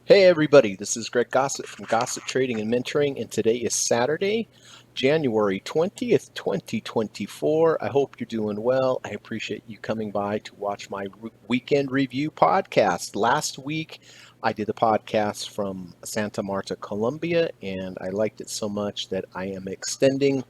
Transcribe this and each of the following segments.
Hey everybody, this is Greg Gossett from Gossett Trading and Mentoring, and today is Saturday, January 20th, 2024. I hope you're doing well. I appreciate you coming by to watch my weekend review podcast. Last week, I did a podcast from Santa Marta, Colombia, and I liked it so much that I am extending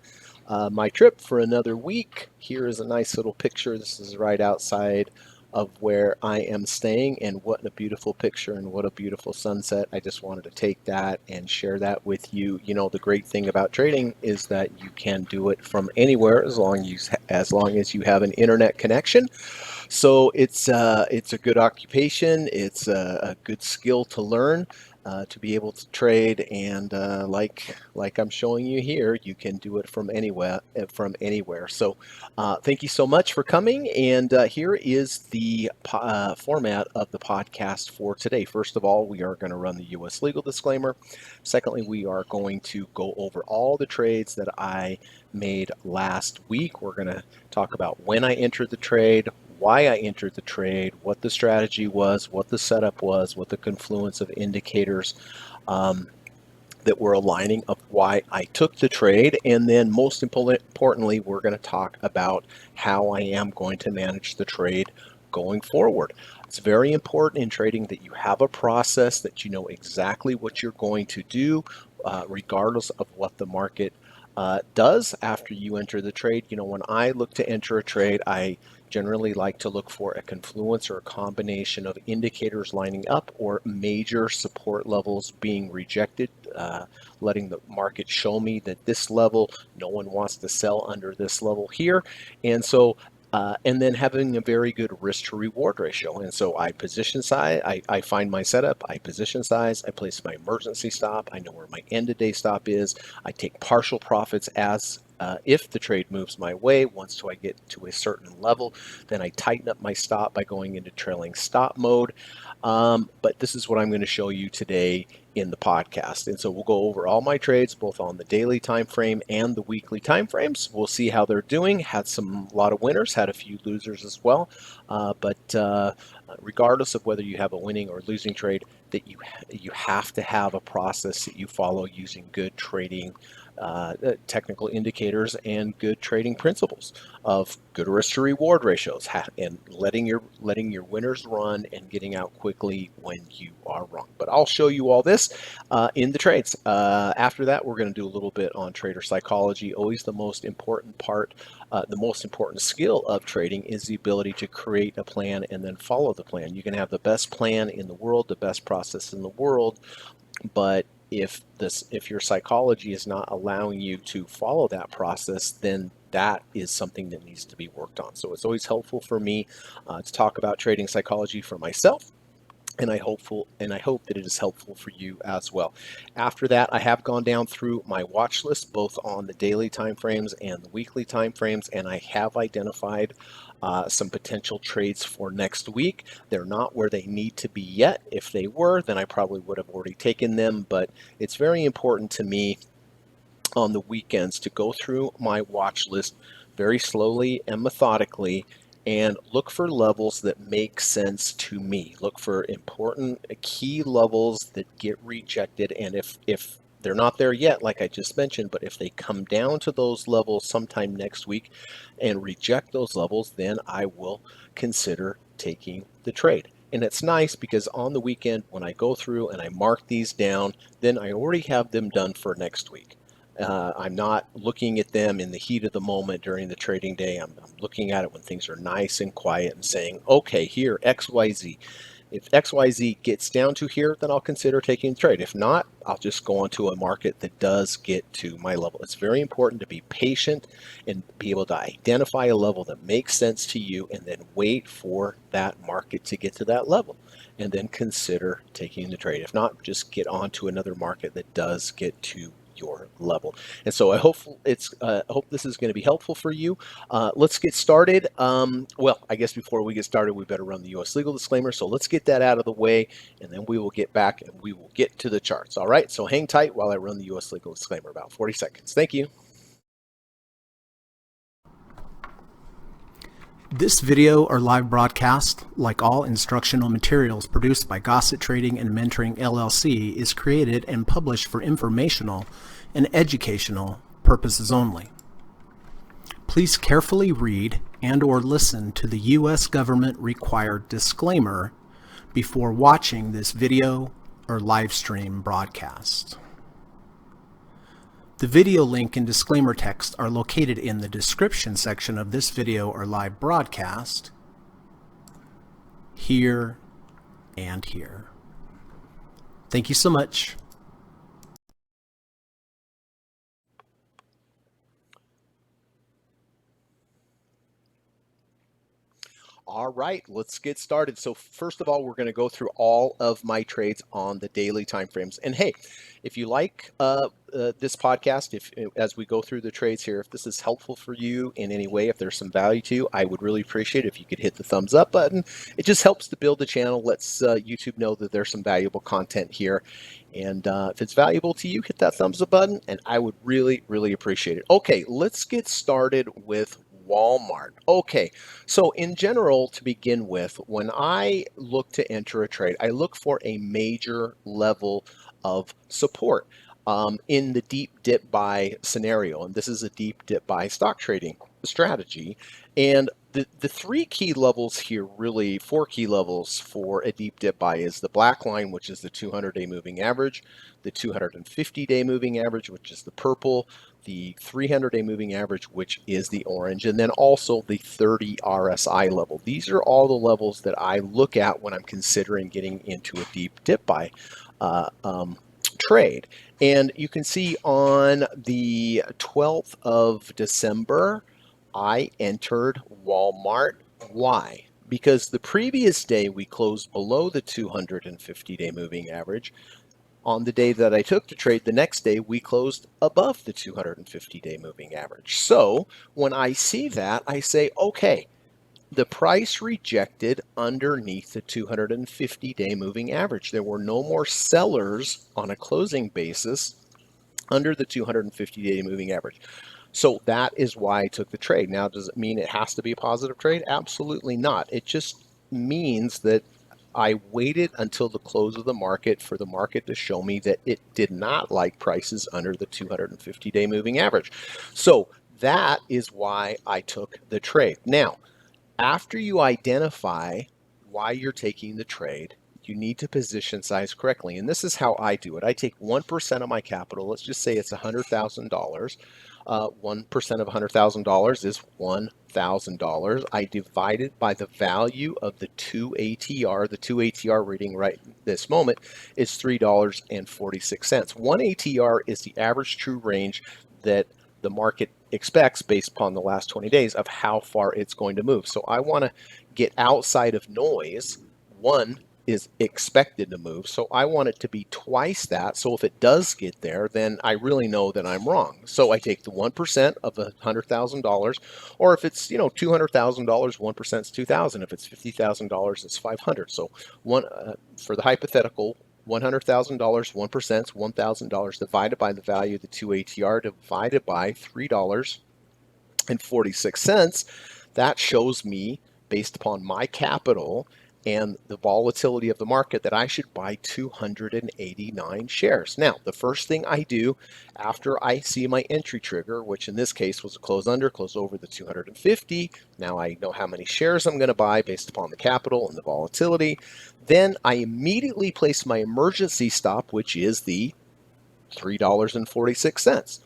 my trip for another week. Here is a nice little picture. This is right outside of where I am staying, and what a beautiful picture and what a beautiful sunset. I just wanted to take that and share that with you. You know, the great thing about trading is that you can do it from anywhere as long as you have an internet connection. So it's a good occupation. It's a good skill to learn, to be able to trade, and like I'm showing you here, you can do it from anywhere. So thank you so much for coming. And here is the format of the podcast for today. First of all, we are going to run the U.S. legal disclaimer. Secondly, we are going to go over all the trades that I made last week. We're going to talk about when I entered the trade, why I entered the trade, what the strategy was, what the setup was, what the confluence of indicators that were aligning of why I took the trade. And then most importantly, we're going to talk about how I am going to manage the trade going forward. It's very important in trading that you have a process, that you know exactly what you're going to do, regardless of what the market does after you enter the trade. You know, when I look to enter a trade, I generally like to look for a confluence or a combination of indicators lining up or major support levels being rejected, letting the market show me that this level, no one wants to sell under this level here. And so and then having a very good risk to reward ratio. And so I position size, I find my setup, I position size, I place my emergency stop, I know where my end of day stop is, I take partial profits as if the trade moves my way. Once I get to a certain level, then I tighten up my stop by going into trailing stop mode. But this is what I'm going to show you today in the podcast. And so we'll go over all my trades, both on the daily time frame and the weekly time frames. We'll see how they're doing. Had a lot of winners, had a few losers as well. But regardless of whether you have a winning or losing trade, that you have to have a process that you follow using good trading technical indicators and good trading principles of good risk to reward ratios, and letting your winners run and getting out quickly when you are wrong. But I'll show you all this in the trades. After that, we're going to do a little bit on trader psychology. Always the most important part, the most important skill of trading is the ability to create a plan and then follow the plan. You can have the best plan in the world, the best process in the world, but if your psychology is not allowing you to follow that process, then that is something that needs to be worked on. So it's always helpful for me to talk about trading psychology for myself, and I hope that it is helpful for you as well. After that, I have gone down through my watch list, both on the daily time frames and the weekly time frames, and I have identified some potential trades for next week. They're not where they need to be yet. If they were, then I probably would have already taken them, but it's very important to me on the weekends to go through my watch list very slowly and methodically and look for levels that make sense to me. Look for important key levels that get rejected, and if they're not there yet, like I just mentioned, but if they come down to those levels sometime next week and reject those levels, then I will consider taking the trade. And it's nice because on the weekend when I go through and I mark these down, then I already have them done for next week. I'm not looking at them in the heat of the moment during the trading day. I'm looking at it when things are nice and quiet and saying, okay, here, XYZ. If XYZ gets down to here, then I'll consider taking the trade. If not, I'll just go onto a market that does get to my level. It's very important to be patient and be able to identify a level that makes sense to you and then wait for that market to get to that level and then consider taking the trade. If not, just get onto another market that does get to your level. And so I hope this is going to be helpful for you. Let's get started. Well, I guess before we get started, we better run the U.S. legal disclaimer. So let's get that out of the way, and then we will get back and we will get to the charts. All right. So hang tight while I run the U.S. legal disclaimer. About 40 seconds. Thank you. This video or live broadcast, like all instructional materials produced by Gossett Trading and Mentoring LLC, is created and published for informational and educational purposes only. Please carefully read and/or listen to the U.S. government required disclaimer before watching this video or live stream broadcast. The video link and disclaimer text are located in the description section of this video or live broadcast, here and here. Thank you so much. All right, let's get started. So first of all, we're going to go through all of my trades on the daily time frames. And hey, if you like this podcast, if as we go through the trades here, if this is helpful for you in any way, if there's some value to you, I would really appreciate it if you could hit the thumbs up button. It just helps to build the channel, lets YouTube know that there's some valuable content here. And if it's valuable to you, hit that thumbs up button, and I would really, really appreciate it. Okay, let's get started with Walmart. Okay, so in general, to begin with, when I look to enter a trade, I look for a major level of support in the deep dip buy scenario. And this is a deep dip buy stock trading strategy. And the three key levels here, really four key levels for a deep dip buy, is the black line, which is the 200-day moving average, the 250-day moving average, which is the purple, the 300-day moving average, which is the orange, and then also the 30 RSI level. These are all the levels that I look at when I'm considering getting into a deep dip buy trade. And you can see on the 12th of December, I entered Walmart. Why? Because the previous day we closed below the 250-day moving average. On the day that I took the trade, the next day, we closed above the 250-day moving average. So when I see that, I say, okay, the price rejected underneath the 250-day moving average. There were no more sellers on a closing basis under the 250-day moving average. So that is why I took the trade. Now, does it mean it has to be a positive trade? Absolutely not. It just means that I waited until the close of the market for the market to show me that it did not like prices under the 250-day moving average. So that is why I took the trade. Now, after you identify why you're taking the trade, you need to position size correctly. And this is how I do it. I take 1% of my capital. Let's just say it's $100,000. 1% of $100,000 is $1,000. I divide it by the value of the 2 ATR. The 2 ATR reading right this moment is $3.46. 1 ATR is the average true range that the market expects based upon the last 20 days of how far it's going to move. So I want to get outside of noise. One is expected to move, so I want it to be twice that. So if it does get there, then I really know that I'm wrong. So I take the 1% of the $100,000, or if it's $200,000, 1% is $2,000. If it's $50,000, it's $500. So one for the hypothetical, $100,000, 1% is $1,000 divided by the value of the 2 ATR divided by $3.46. That shows me, based upon my capital and the volatility of the market, that I should buy 289 shares. Now, the first thing I do after I see my entry trigger, which in this case was a close under, close over the 250. Now I know how many shares I'm going to buy based upon the capital and the volatility. Then I immediately place my emergency stop, which is the $3.46.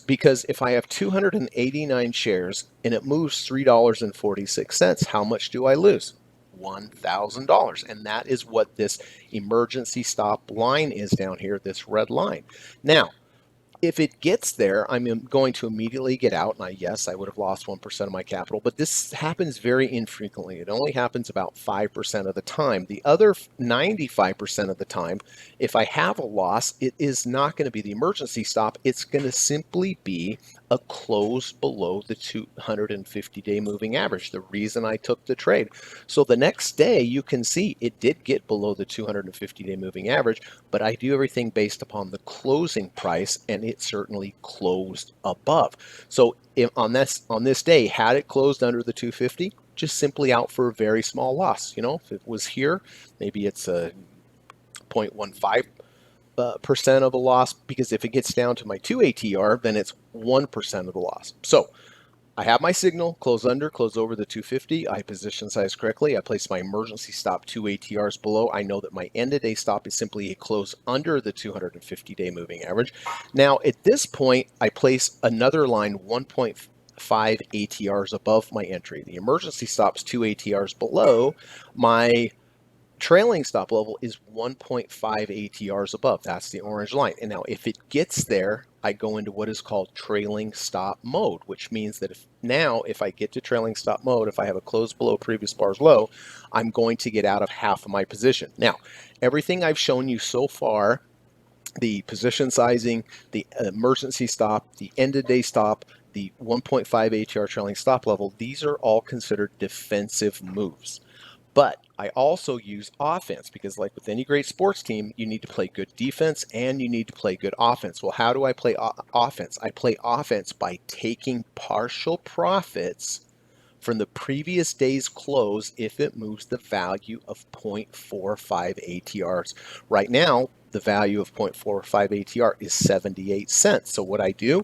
Because if I have 289 shares and it moves $3.46, how much do I lose? $1,000. And that is what this emergency stop line is down here, this red line. Now, if it gets there, I'm going to immediately get out. And yes, I would have lost 1% of my capital, but this happens very infrequently. It only happens about 5% of the time. The other 95% of the time, if I have a loss, it is not going to be the emergency stop. It's going to simply be a close below the 250-day moving average, the reason I took the trade. So the next day, you can see it did get below the 250-day moving average, but I do everything based upon the closing price, and it certainly closed above. So on this day, had it closed under the 250, just simply out for a very small loss. If it was here, maybe it's a 0.15% of a loss, because if it gets down to my 2 ATR, then it's 1% of the loss. So I have my signal, close under, close over the 250. I position size correctly. I place my emergency stop 2 ATRs below. I know that my end of day stop is simply a close under the 250-day moving average. Now, at this point, I place another line 1.5 ATRs above my entry. The emergency stop's 2 ATRs below. My trailing stop level is 1.5 ATRs above. That's the orange line. And now if it gets there, I go into what is called trailing stop mode, which means that if I get to trailing stop mode, if I have a close below previous bar's low, I'm going to get out of half of my position. Now, everything I've shown you so far, the position sizing, the emergency stop, the end of day stop, the 1.5 ATR trailing stop level, these are all considered defensive moves. But I also use offense because, like with any great sports team, you need to play good defense and you need to play good offense. Well, how do I play offense? I play offense by taking partial profits from the previous day's close if it moves the value of 0.45 ATRs. Right now, the value of 0.45 ATR is 78 cents. So what I do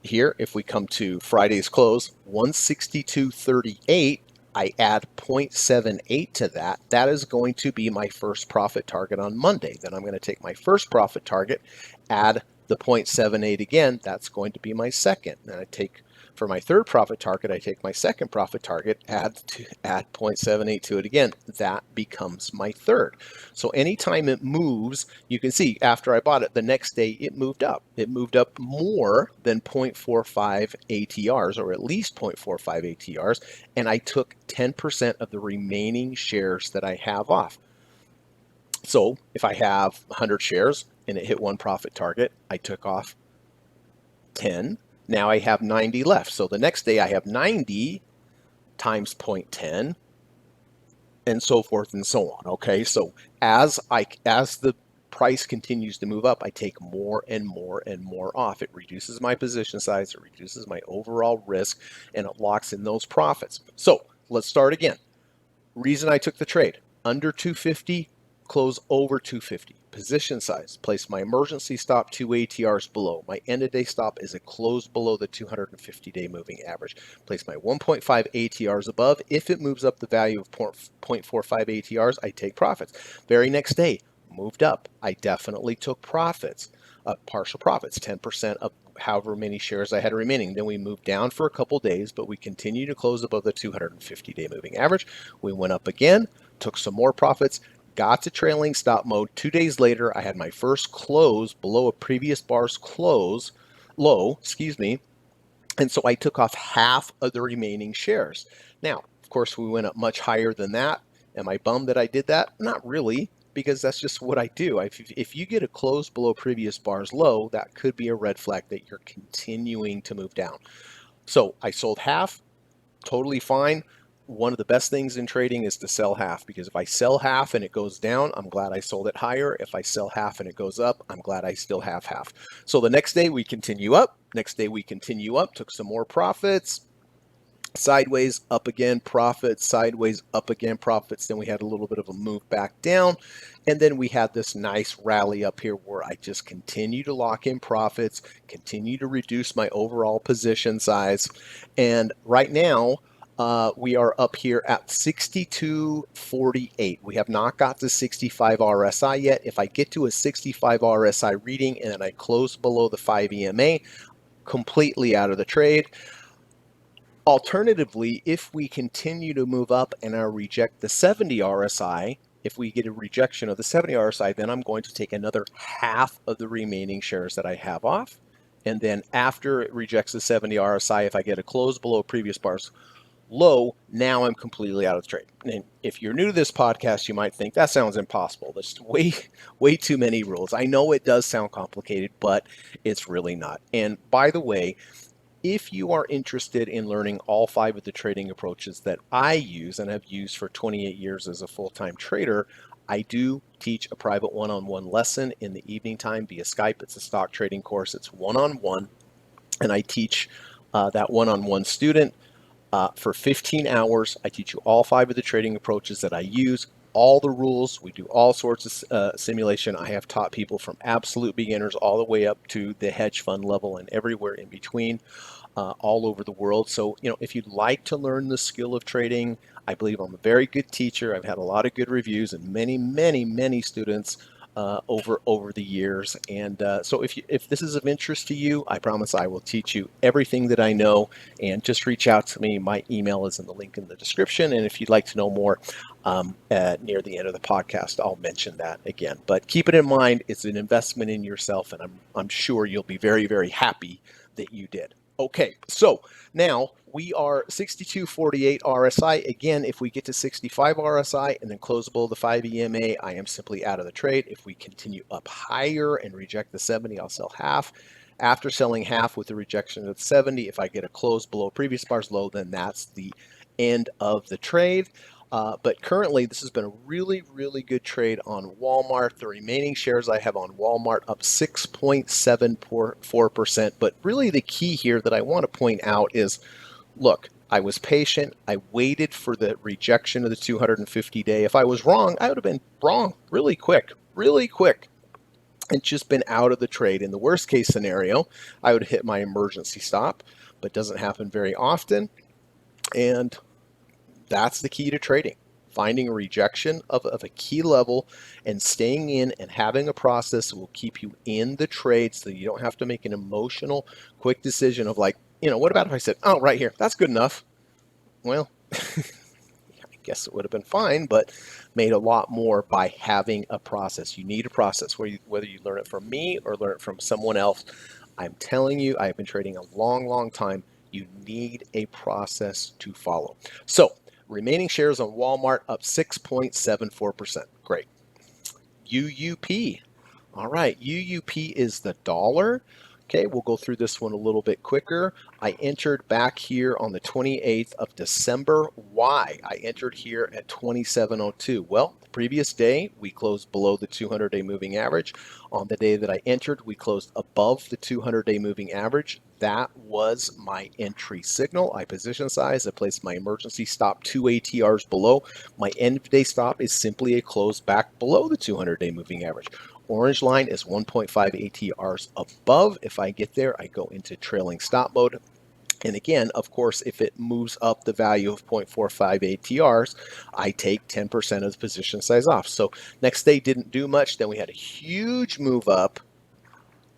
here, if we come to Friday's close, 162.38, I add 0.78 to that. That is going to be my first profit target on Monday. Then I'm going to take my first profit target, add the 0.78 again. That's going to be my second. Then I take, for my third profit target, I take my second profit target, add 0.78 to it again. That becomes my third. So anytime it moves, you can see after I bought it, the next day it moved up. It moved up more than 0.45 ATRs, or at least 0.45 ATRs, and I took 10% of the remaining shares that I have off. So if I have 100 shares and it hit one profit target, I took off 10. Now I have 90 left. So the next day I have 90 times 0.10 and so forth and so on. Okay, so as the price continues to move up, I take more and more and more off. It reduces my position size, it reduces my overall risk, and it locks in those profits. So let's start again. Reason I took the trade: under 250, close over 250. Position size: place my emergency stop 2 ATRs below. My end of day stop is a close below the 250-day moving average. Place my 1.5 ATRs above. If it moves up the value of 0.45 ATRs, I take profits. Very next day, moved up. I definitely took profits, partial profits, 10% of however many shares I had remaining. Then we moved down for a couple days, but we continued to close above the 250-day moving average. We went up again, took some more profits, got to trailing stop mode. 2 days later, I had my first close below a previous bar's low, and so I took off half of the remaining shares. Now, of course, we went up much higher than that. Am I bummed that I did that? Not really, because that's just what I do. If you get a close below previous bar's low, that could be a red flag that you're continuing to move down. So I sold half, totally fine. One of the best things in trading is to sell half, because if I sell half and it goes down, I'm glad I sold it higher. If I sell half and it goes up, I'm glad I still have half. So the next day we continue up. Next day we continue up, took some more profits. Sideways, up again, profits, sideways, up again, profits. Then we had a little bit of a move back down. And then we had this nice rally up here where I just continue to lock in profits, continue to reduce my overall position size. And right now, we are up here at 62.48. We have not got to 65 RSI yet. If I get to a 65 RSI reading and then I close below the 5 EMA, completely out of the trade. Alternatively, if we continue to move up and I reject the 70 RSI, if we get a rejection of the 70 RSI, then I'm going to take another half of the remaining shares that I have off. And then after it rejects the 70 RSI, if I get a close below previous bar's low, now I'm completely out of the trade. And if you're new to this podcast, you might think that sounds impossible. There's way too many rules. I know it does sound complicated, but it's really not. And by the way, if you are interested in learning all 5 of the trading approaches that I use and have used for 28 years as a full-time trader, I do teach a private one-on-one lesson in the evening time via Skype. It's a stock trading course. It's one-on-one, and I teach that one-on-one student for 15 hours. I teach you all 5 of the trading approaches that I use, all the rules. We do all sorts of simulation. I have taught people from absolute beginners all the way up to the hedge fund level and everywhere in between, all over the world. So, if you'd like to learn the skill of trading, I believe I'm a very good teacher. I've had a lot of good reviews and many, many, many students over the years. And so if this is of interest to you, I promise I will teach you everything that I know. And just reach out to me. My email is in the link in the description. And if you'd like to know more, near the end of the podcast, I'll mention that again. But keep it in mind, it's an investment in yourself, and I'm sure you'll be very, very happy that you did. Okay, so now we are 62.48 RSI. Again, if we get to 65 RSI and then close below the 5 EMA, I am simply out of the trade. If we continue up higher and reject the 70, I'll sell half. After selling half with the rejection of the 70, if I get a close below previous bar's low, then that's the end of the trade. But currently, this has been a really, really good trade on Walmart. The remaining shares I have on Walmart up 6.74%. But really the key here that I want to point out is, look, I was patient. I waited for the rejection of the 250-day. If I was wrong, I would have been wrong really quick, really quick. And just been out of the trade. In the worst case scenario, I would hit my emergency stop, but doesn't happen very often. And that's the key to trading. Finding a rejection of a key level and staying in and having a process that will keep you in the trade so you don't have to make an emotional, quick decision of like, what about if I said, oh, right here, that's good enough? Well, I guess it would have been fine, but made a lot more by having a process. You need a process, whether you learn it from me or learn it from someone else. I'm telling you, I've been trading a long, long time. You need a process to follow. So, remaining shares on Walmart up 6.74%. Great. UUP. All right, UUP is the dollar. Okay, we'll go through this one a little bit quicker. I entered back here on the 28th of December. Why? I entered here at 27.02. Well, the previous day, we closed below the 200-day moving average. On the day that I entered, we closed above the 200-day moving average. That was my entry signal. I position size. I placed my emergency stop 2 ATRs below. My end of day stop is simply a close back below the 200-day moving average. Orange line is 1.5 ATRs above. If I get there, I go into trailing stop mode. And again, of course, if it moves up the value of 0.45 ATRs, I take 10% of the position size off. So next day didn't do much. Then we had a huge move up,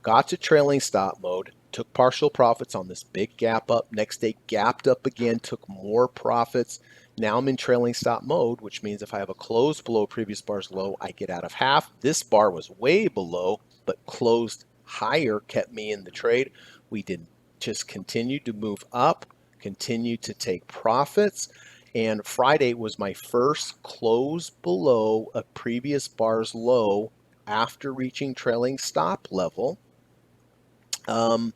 got to trailing stop mode, took partial profits on this big gap up. Next day gapped up again, took more profits. Now I'm in trailing stop mode, which means if I have a close below previous bar's low, I get out of half. This bar was way below, but closed higher, kept me in the trade. We did just continue to move up, continue to take profits. And Friday was my first close below a previous bar's low after reaching trailing stop level. Up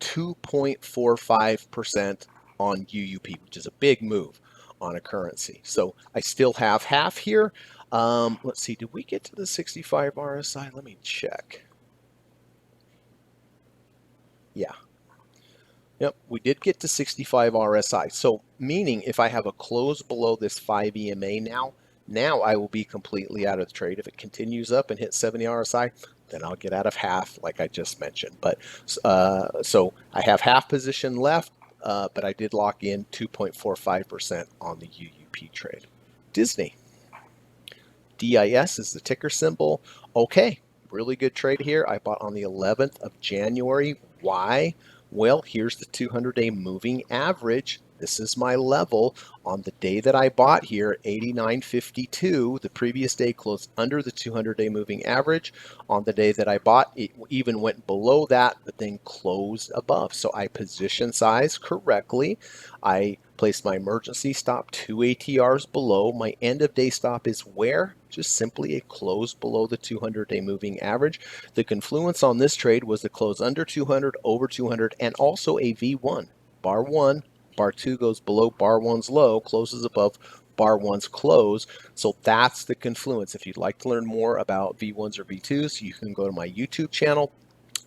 2.45% on UUP, which is a big move on a currency. So I still have half here. Let's see, did we get to the 65 RSI? Let me check. Yeah. Yep, we did get to 65 RSI. So meaning if I have a close below this 5 EMA now I will be completely out of the trade. If it continues up and hits 70 RSI, then I'll get out of half like I just mentioned. But so I have half position left, but I did lock in 2.45% on the UUP trade. Disney. DIS is the ticker symbol. Okay, really good trade here. I bought on the 11th of January. Why? Well, here's the 200-day moving average. This is my level on the day that I bought here at 89.52. The previous day closed under the 200-day moving average. On the day that I bought, it even went below that, but then closed above. So I position size correctly. I placed my emergency stop 2 ATRs below. My end of day stop is where? Just simply a close below the 200-day moving average. The confluence on this trade was the close under 200, over 200, and also a V1. Bar 1, bar 2 goes below bar 1's low, closes above bar 1's close. So that's the confluence. If you'd like to learn more about V1s or V2s, you can go to my YouTube channel.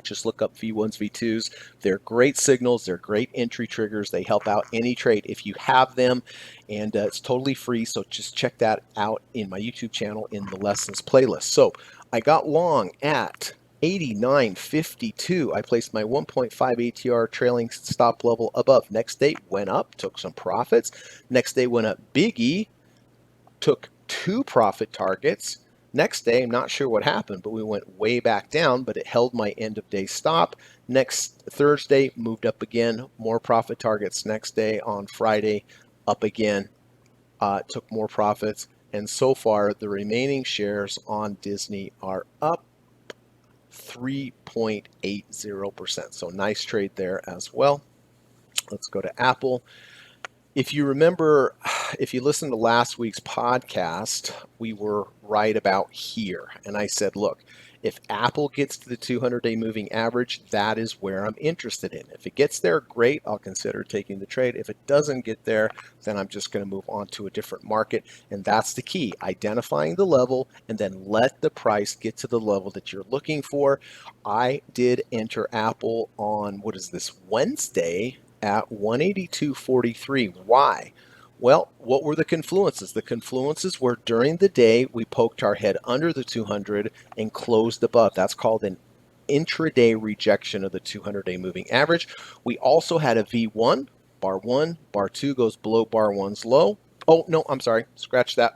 Just look up V1s, V2s. They're great signals. They're great entry triggers. They help out any trade if you have them, and it's totally free. So just check that out in my YouTube channel in the lessons playlist. So I got long at 89.52. I placed my 1.5 ATR trailing stop level above. Next day went up, took some profits. Next day went up biggie, took 2 profit targets. Next day, I'm not sure what happened, but we went way back down, but it held my end of day stop. Next Thursday, moved up again, more profit targets. Next day on Friday, up again, took more profits. And so far, the remaining shares on Disney are up 3.80%. So nice trade there as well. Let's go to Apple. If you remember, if you listened to last week's podcast, we were right about here. And I said, look, if Apple gets to the 200-day moving average, that is where I'm interested in. If it gets there, great, I'll consider taking the trade. If it doesn't get there, then I'm just going to move on to a different market. And that's the key, identifying the level and then let the price get to the level that you're looking for. I did enter Apple on, what is this, Wednesday at 182.43. Why? Well, what were the confluences? The confluences were during the day, we poked our head under the 200 and closed above. That's called an intraday rejection of the 200-day moving average. We also had a V1, bar 1, bar 2 goes below bar 1's low. Oh, no, I'm sorry, scratch that.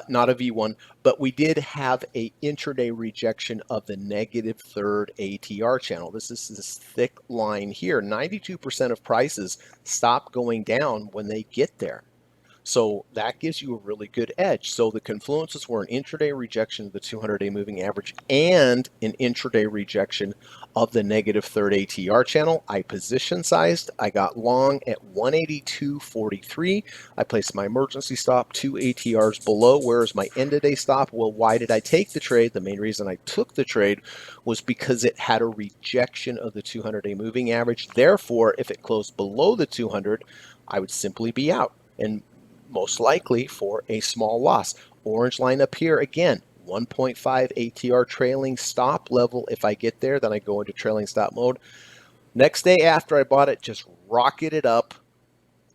Not a V1, but we did have a intraday rejection of the negative third ATR channel. This is this thick line here. 92% of prices stop going down when they get there. So that gives you a really good edge. So the confluences were an intraday rejection of the 200-day moving average and an intraday rejection of the negative third ATR channel. I position sized. I got long at 182.43. I placed my emergency stop 2 ATRs below. Where's my end of day stop? Well, why did I take the trade? The main reason I took the trade was because it had a rejection of the 200-day moving average. Therefore, if it closed below the 200, I would simply be out. And most likely for a small loss. Orange line up here again, 1.5 ATR trailing stop level. If I get there, then I go into trailing stop mode. Next day after I bought it, just rocketed up.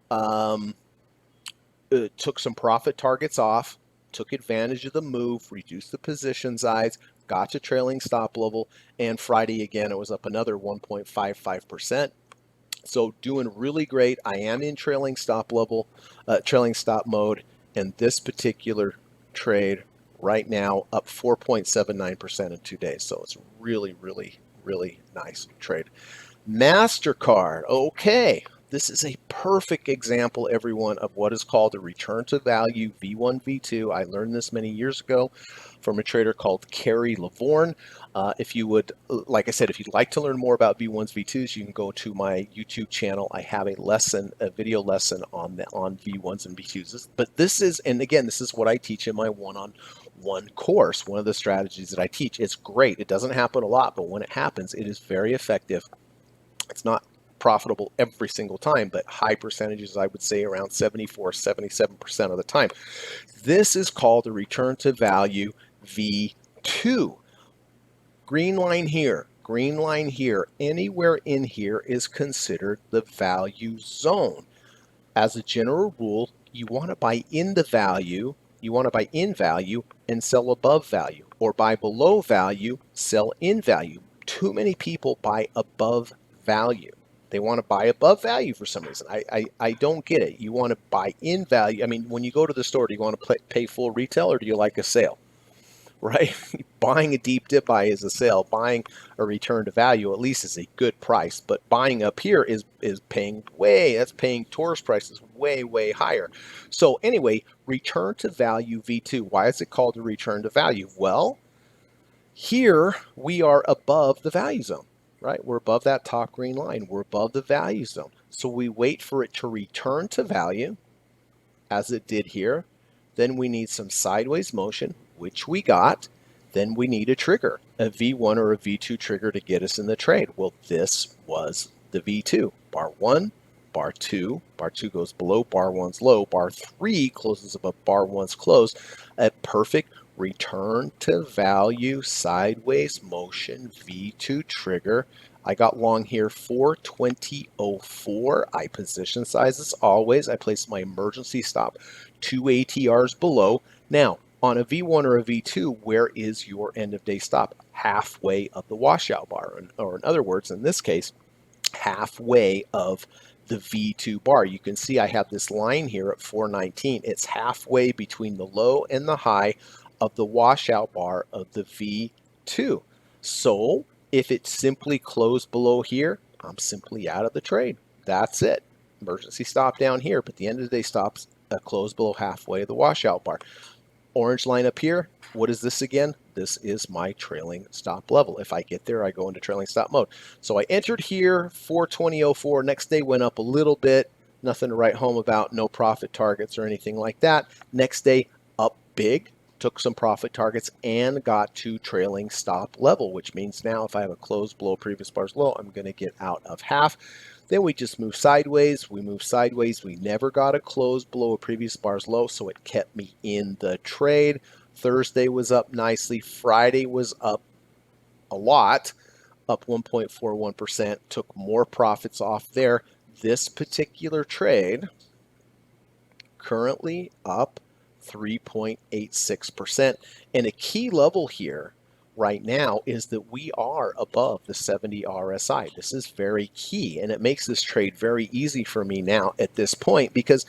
Took some profit targets off, took advantage of the move, reduced the position size, got to trailing stop level, and Friday again, it was up another 1.55%. So doing really great. I am in trailing stop level, trailing stop mode, and this particular trade right now up 4.79% in 2 days. So it's really, really, really nice trade. MasterCard. Okay. This is a perfect example, everyone, of what is called a return to value V1, V2. I learned this many years ago from a trader called Kerry Lavorne. If you would, like I said, if you'd like to learn more about V1s, V2s, you can go to my YouTube channel. I have a lesson, a video lesson on V1s and V2s. But this is, and again, this is what I teach in my one-on-one course. One of the strategies that I teach. It's great. It doesn't happen a lot, but when it happens, it is very effective. It's not profitable every single time, but high percentages, I would say around 74, 77% of the time. This is called a return to value V2. Green line here, green line here, anywhere in here is considered the value zone. As a general rule, you want to buy in the value, you want to buy in value and sell above value, or buy below value, sell in value. Too many people buy above value. They want to buy above value for some reason. I don't get it. You want to buy in value. I mean, when you go to the store, do you want to pay full retail or do you like a sale? Right? Buying a deep dip buy is a sale. Buying a return to value at least is a good price. But buying up here is paying that's paying tourist prices way higher. So anyway, return to value V2. Why is it called a return to value? Well, here we are above the value zone. Right? We're above that top green line. We're above the value zone. So we wait for it to return to value as it did here. Then we need some sideways motion, which we got. Then we need a trigger, a V1 or a V2 trigger to get us in the trade. Well, this was the V2. Bar 1, bar 2. Bar 2 goes below bar 1's low. Bar 3 closes above bar 1's close. A perfect return to value sideways motion V2 trigger. I got long here 420.04. I position size as always. I place my emergency stop 2 ATRs below. Now, on a V1 or a V2, where is your end of day stop? Halfway of the washout bar, or in other words, in this case, halfway of the V2 bar. You can see I have this line here at 419. It's halfway between the low and the high of the washout bar of the V2. So if it simply closed below here, I'm simply out of the trade. That's it. Emergency stop down here, but the end of the day stops close below halfway of the washout bar. Orange line up here, what is this again? This is my trailing stop level. If I get there, I go into trailing stop mode. So I entered here, 420.04. Next day went up a little bit. Nothing to write home about, no profit targets or anything like that. Next day, up big, took some profit targets and got to trailing stop level, which means now if I have a close below previous bar's low, I'm going to get out of half. Then we just move sideways. We move sideways. We never got a close below a previous bar's low, so it kept me in the trade. Thursday was up nicely. Friday was up a lot, up 1.41%. Took more profits off there. This particular trade currently up 3.86%. And a key level here right now is that we are above the 70 RSI. This is very key, and it makes this trade very easy for me now at this point, because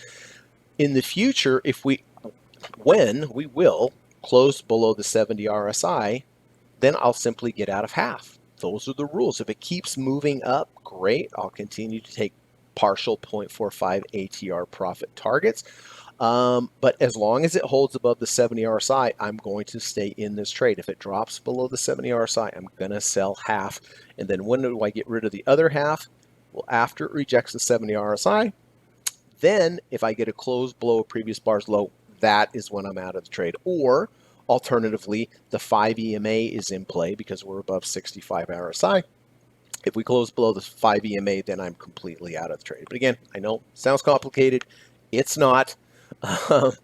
in the future, when we will close below the 70 RSI, then I'll simply get out of half. Those are the rules. If it keeps moving up, great. I'll continue to take partial 0.45 ATR profit targets. But as long as it holds above the 70 RSI, I'm going to stay in this trade. If it drops below the 70 RSI, I'm going to sell half. And then when do I get rid of the other half? Well, after it rejects the 70 RSI, then if I get a close below a previous bar's low, that is when I'm out of the trade. Or alternatively, the 5 EMA is in play because we're above 65 RSI. If we close below the 5 EMA, then I'm completely out of the trade. But again, I know sounds complicated. It's not. If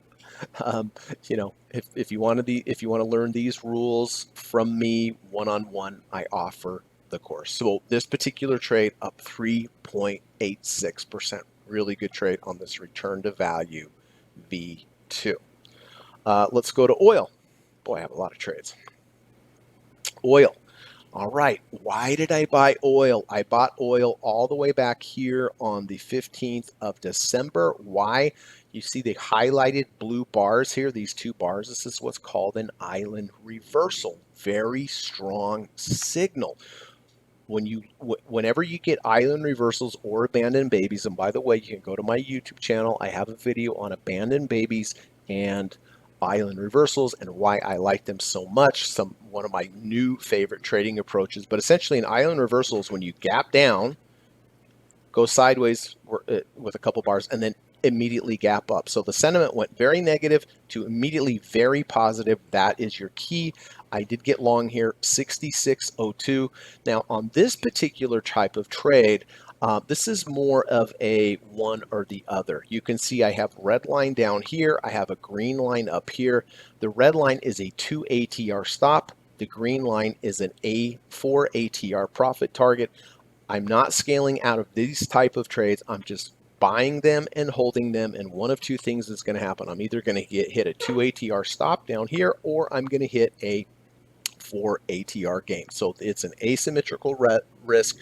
you want to learn these rules from me one-on-one, I offer the course. So this particular trade up 3.86%. Really good trade on this return to value V2. Let's go to oil. Boy, I have a lot of trades. Oil. All right, why did I buy oil? I bought oil all the way back here on the 15th of December. Why? You see the highlighted blue bars here, these two bars. This is what's called an island reversal. Very strong signal. Whenever you get island reversals or abandoned babies, and by the way, you can go to my YouTube channel. I have a video on abandoned babies and island reversals and why I like them so much. One of my new favorite trading approaches. But essentially, an island reversal is when you gap down, go sideways with a couple bars, and then immediately gap up. So the sentiment went very negative to immediately very positive. That is your key. I did get long here, 66.02. Now on this particular type of trade, this is more of a one or the other. You can see I have red line down here. I have a green line up here. The red line is a 2 ATR stop. The green line is an A4 ATR profit target. I'm not scaling out of these type of trades. I'm just buying them and holding them, and one of two things is going to happen. I'm either going to hit a 2 ATR stop down here, or I'm going to hit a 4 ATR gain. So it's an asymmetrical risk.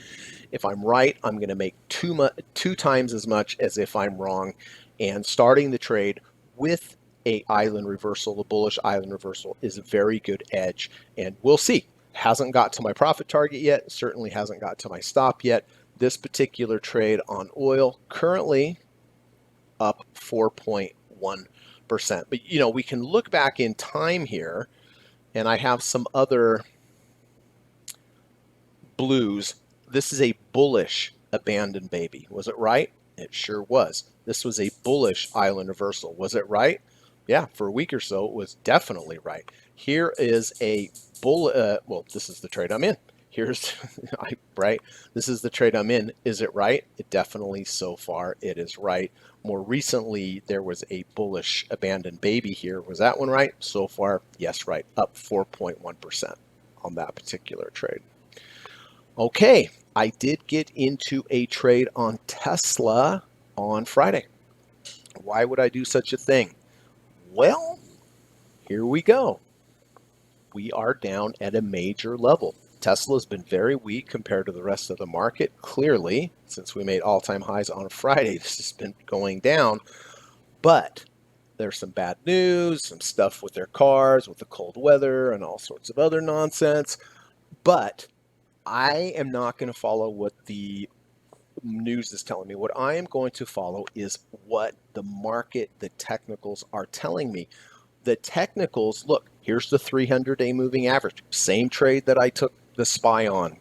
If I'm right, I'm going to make two times as much as if I'm wrong. And starting the trade with a island reversal, the bullish island reversal, is a very good edge. And we'll see. Hasn't got to my profit target yet. Certainly hasn't got to my stop yet. This particular trade on oil currently up 4.1%. But we can look back in time here, and I have some other blues. This is a bullish abandoned baby. Was it right? It sure was. This was a bullish island reversal. Was it right? Yeah, for a week or so, it was definitely right. Here is a this is the trade I'm in. here's right. This is the trade I'm in. Is it right? It definitely so far it is right. More recently, there was a bullish abandoned baby here. Was that one right? So far, yes, right. Up 4.1% on that particular trade. Okay, I did get into a trade on Tesla on Friday. Why would I do such a thing? Well, here we go. We are down at a major level. Tesla's been very weak compared to the rest of the market. Clearly, since we made all-time highs on Friday, this has been going down. But there's some bad news, some stuff with their cars, with the cold weather, and all sorts of other nonsense. But I am not going to follow what the news is telling me. What I am going to follow is what the market, the technicals are telling me. The technicals, look, here's the 300-day moving average. Same trade that I took the SPY on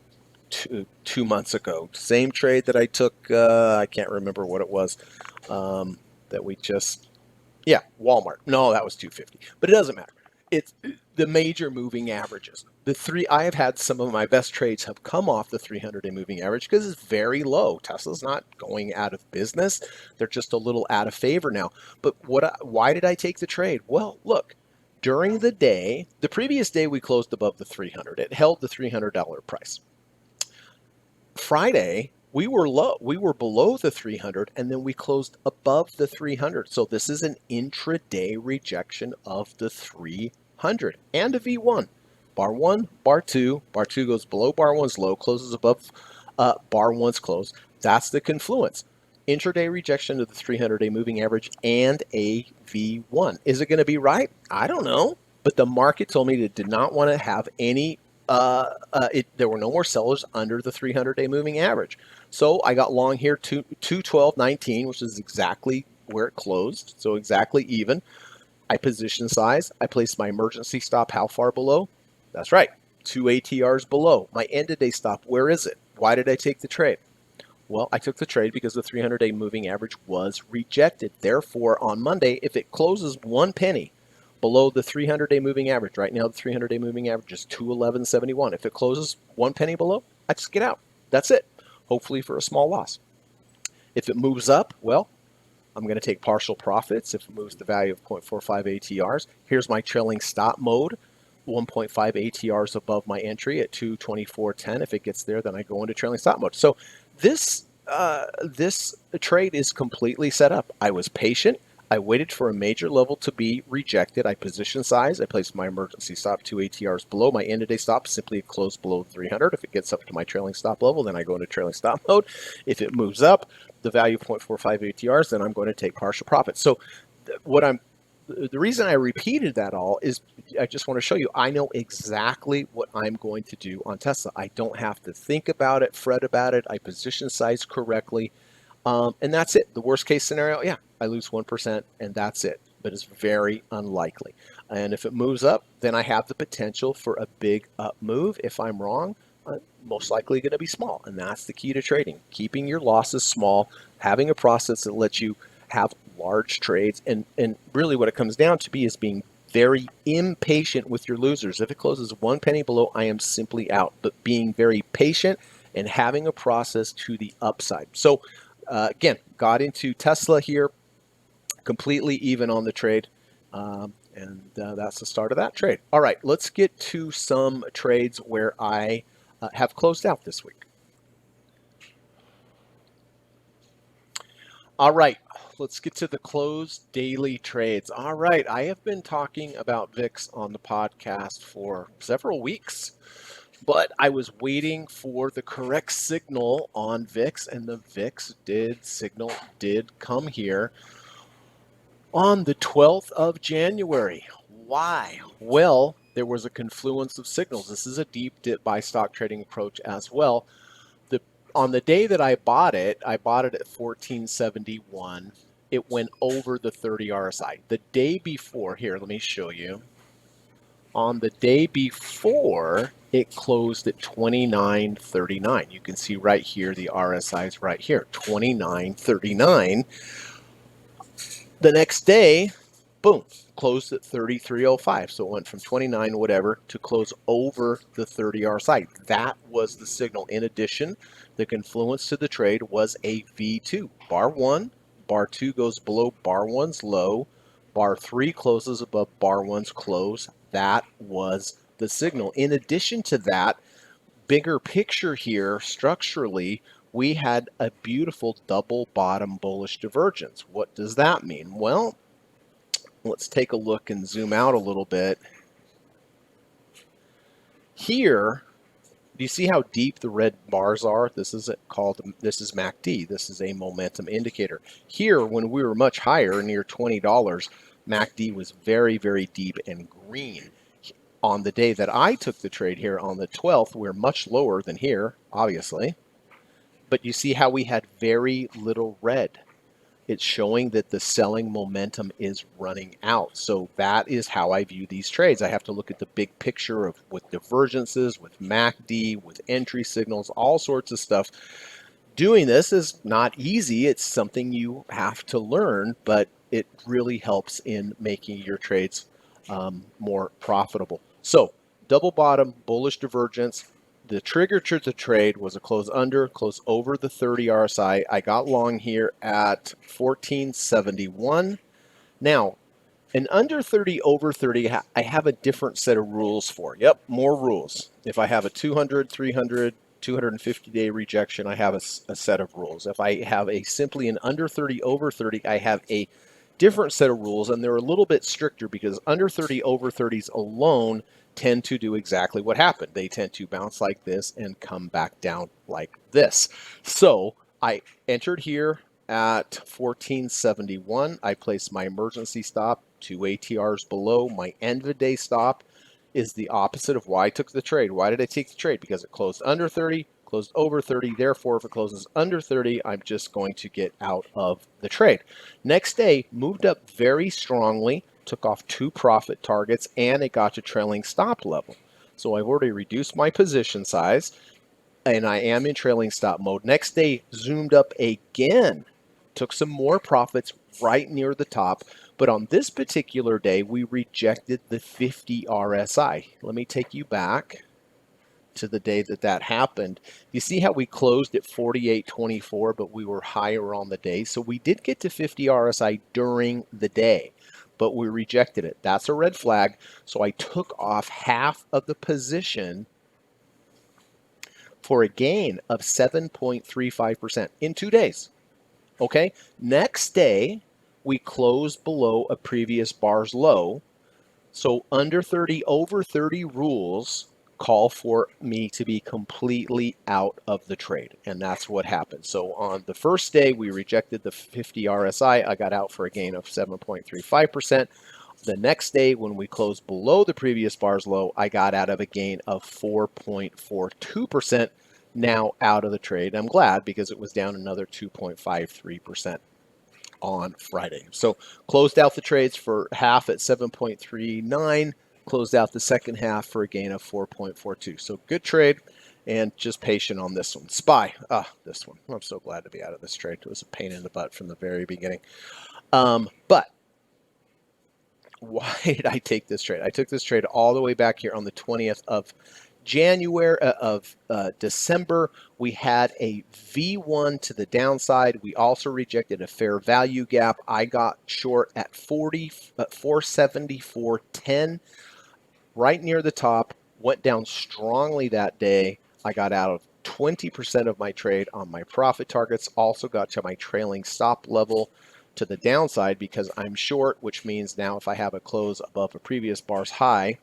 2 months ago. Same trade that I took, I can't remember what it was, that we just, yeah, Walmart. No, that was 250, but it doesn't matter. It's the major moving averages. I have had some of my best trades have come off the 300-day moving average because it's very low. Tesla's not going out of business. They're just a little out of favor now. But why did I take the trade? Well, look, during the day, the previous day we closed above the 300. It held the $300 price. Friday, we were low. We were below the 300, and then we closed above the 300. So this is an intraday rejection of the 300 and a V1. Bar 1, bar 2. Bar 2 goes below bar 1's low, closes above bar 1's close. That's the confluence. Intraday rejection of the 300-day moving average and a V1. Is it going to be right? I don't know. But the market told me it did not want to have any there were no more sellers under the 300-day moving average. So I got long here, 212.19, which is exactly where it closed. So exactly even. I position size. I placed my emergency stop how far below? That's right, 2 ATRs below. My end of day stop, where is it? Why did I take the trade? Well, I took the trade because the 300-day moving average was rejected. Therefore, on Monday, if it closes 1 penny below the 300-day moving average, right now the 300-day moving average is 211.71. If it closes 1 penny below, I just get out. That's it, hopefully for a small loss. If it moves up, well, I'm going to take partial profits if it moves the value of 0.45 ATRs. Here's my trailing stop mode, 1.5 ATRs above my entry at 224.10. If it gets there, then I go into trailing stop mode. So this trade is completely set up. I was patient. I waited for a major level to be rejected. I position size. I placed my emergency stop 2 ATRs below. My end of day stop simply closed below 300. If it gets up to my trailing stop level, then I go into trailing stop mode. If it moves up the value of 0.45 ATRs, then I'm going to take partial profit. So the reason I repeated that all is I just want to show you I know exactly what I'm going to do on Tesla. I don't have to think about it, fret about it. I position size correctly. And that's it. The worst case scenario, yeah, I lose 1% and that's it. But it's very unlikely. And if it moves up, then I have the potential for a big up move. If I'm wrong, I'm most likely going to be small. And that's the key to trading. Keeping your losses small, having a process that lets you have large trades. And really what it comes down to is being very impatient with your losers. If it closes 1 penny below, I am simply out. But being very patient and having a process to the upside. So again, got into Tesla here, completely even on the trade. And that's the start of that trade. All right, let's get to some trades where I have closed out this week. All right, let's get to the closed daily trades. All right, I have been talking about VIX on the podcast for several weeks, but I was waiting for the correct signal on VIX, and the VIX signal did come here on the 12th of January. Why? Well, there was a confluence of signals. This is a deep dip buy stock trading approach as well. On the day that I bought it at 1471. It went over the 30 RSI. The day before, here, let me show you. On the day before, it closed at 29.39. You can see right here, the RSI is right here, 29.39. The next day, boom, closed at 33.05. So it went from 29 whatever to close over the 30 RSI. That was the signal. In addition, the confluence to the trade was a V2. Bar 1, bar 2 goes below bar 1's low, bar 3 closes above bar 1's close. That was the signal. In addition to that, bigger picture here, structurally, we had a beautiful double bottom bullish divergence. What does that mean? Well, let's take a look and zoom out a little bit. Here, do you see how deep the red bars are? This is MACD. This is a momentum indicator. Here, when we were much higher, near $20, MACD was very, very deep and green. On the day that I took the trade here on the 12th, we're much lower than here, obviously. But you see how we had very little red. It's showing that the selling momentum is running out. So that is how I view these trades. I have to look at the big picture of with divergences, with MACD, with entry signals, all sorts of stuff. Doing this is not easy. It's something you have to learn, but it really helps in making your trades more profitable. So double bottom, bullish divergence. The trigger to the trade was a close under, close over the 30 RSI. I got long here at 1471. Now, an under 30, over 30, I have a different set of rules for. Yep, more rules. If I have a 200, 300, 250-day rejection, I have a set of rules. If I have simply an under 30, over 30, I have a different set of rules, and they're a little bit stricter because under 30, over 30s alone tend to do exactly what happened. They tend to bounce like this and come back down like this. So I entered here at 1471. I placed my emergency stop 2 ATRs below. My end of the day stop is the opposite of why I took the trade. Why did I take the trade? Because it closed under 30, closed over 30. Therefore, if it closes under 30, I'm just going to get out of the trade. Next day, moved up very strongly, took off 2 profit targets, and it got to trailing stop level. So I've already reduced my position size, and I am in trailing stop mode. Next day, zoomed up again, took some more profits right near the top. But on this particular day, we rejected the 50 RSI. Let me take you back to the day that happened. You see how we closed at 48.24, but we were higher on the day. So we did get to 50 RSI during the day, but we rejected it. That's a red flag. So I took off half of the position for a gain of 7.35% in 2 days. Okay, next day, we closed below a previous bar's low. So under 30, over 30 rules call for me to be completely out of the trade. And that's what happened. So on the first day, we rejected the 50 RSI. I got out for a gain of 7.35%. The next day, when we closed below the previous bar's low, I got out of a gain of 4.42%. Now out of the trade. I'm glad because it was down another 2.53% on Friday. So closed out the trades for half at 7.39, closed out the second half for a gain of 4.42. So good trade, and just patient on this one. SPY, this one. I'm so glad to be out of this trade. It was a pain in the butt from the very beginning. But why did I take this trade? I took this trade all the way back here on the 20th of December. We had a V1 to the downside. We also rejected a fair value gap. I got short at 474.10, right near the top. Went down strongly that day. I got out of 20% of my trade on my profit targets. Also got to my trailing stop level to the downside because I'm short, which means now if I have a close above a previous bar's high,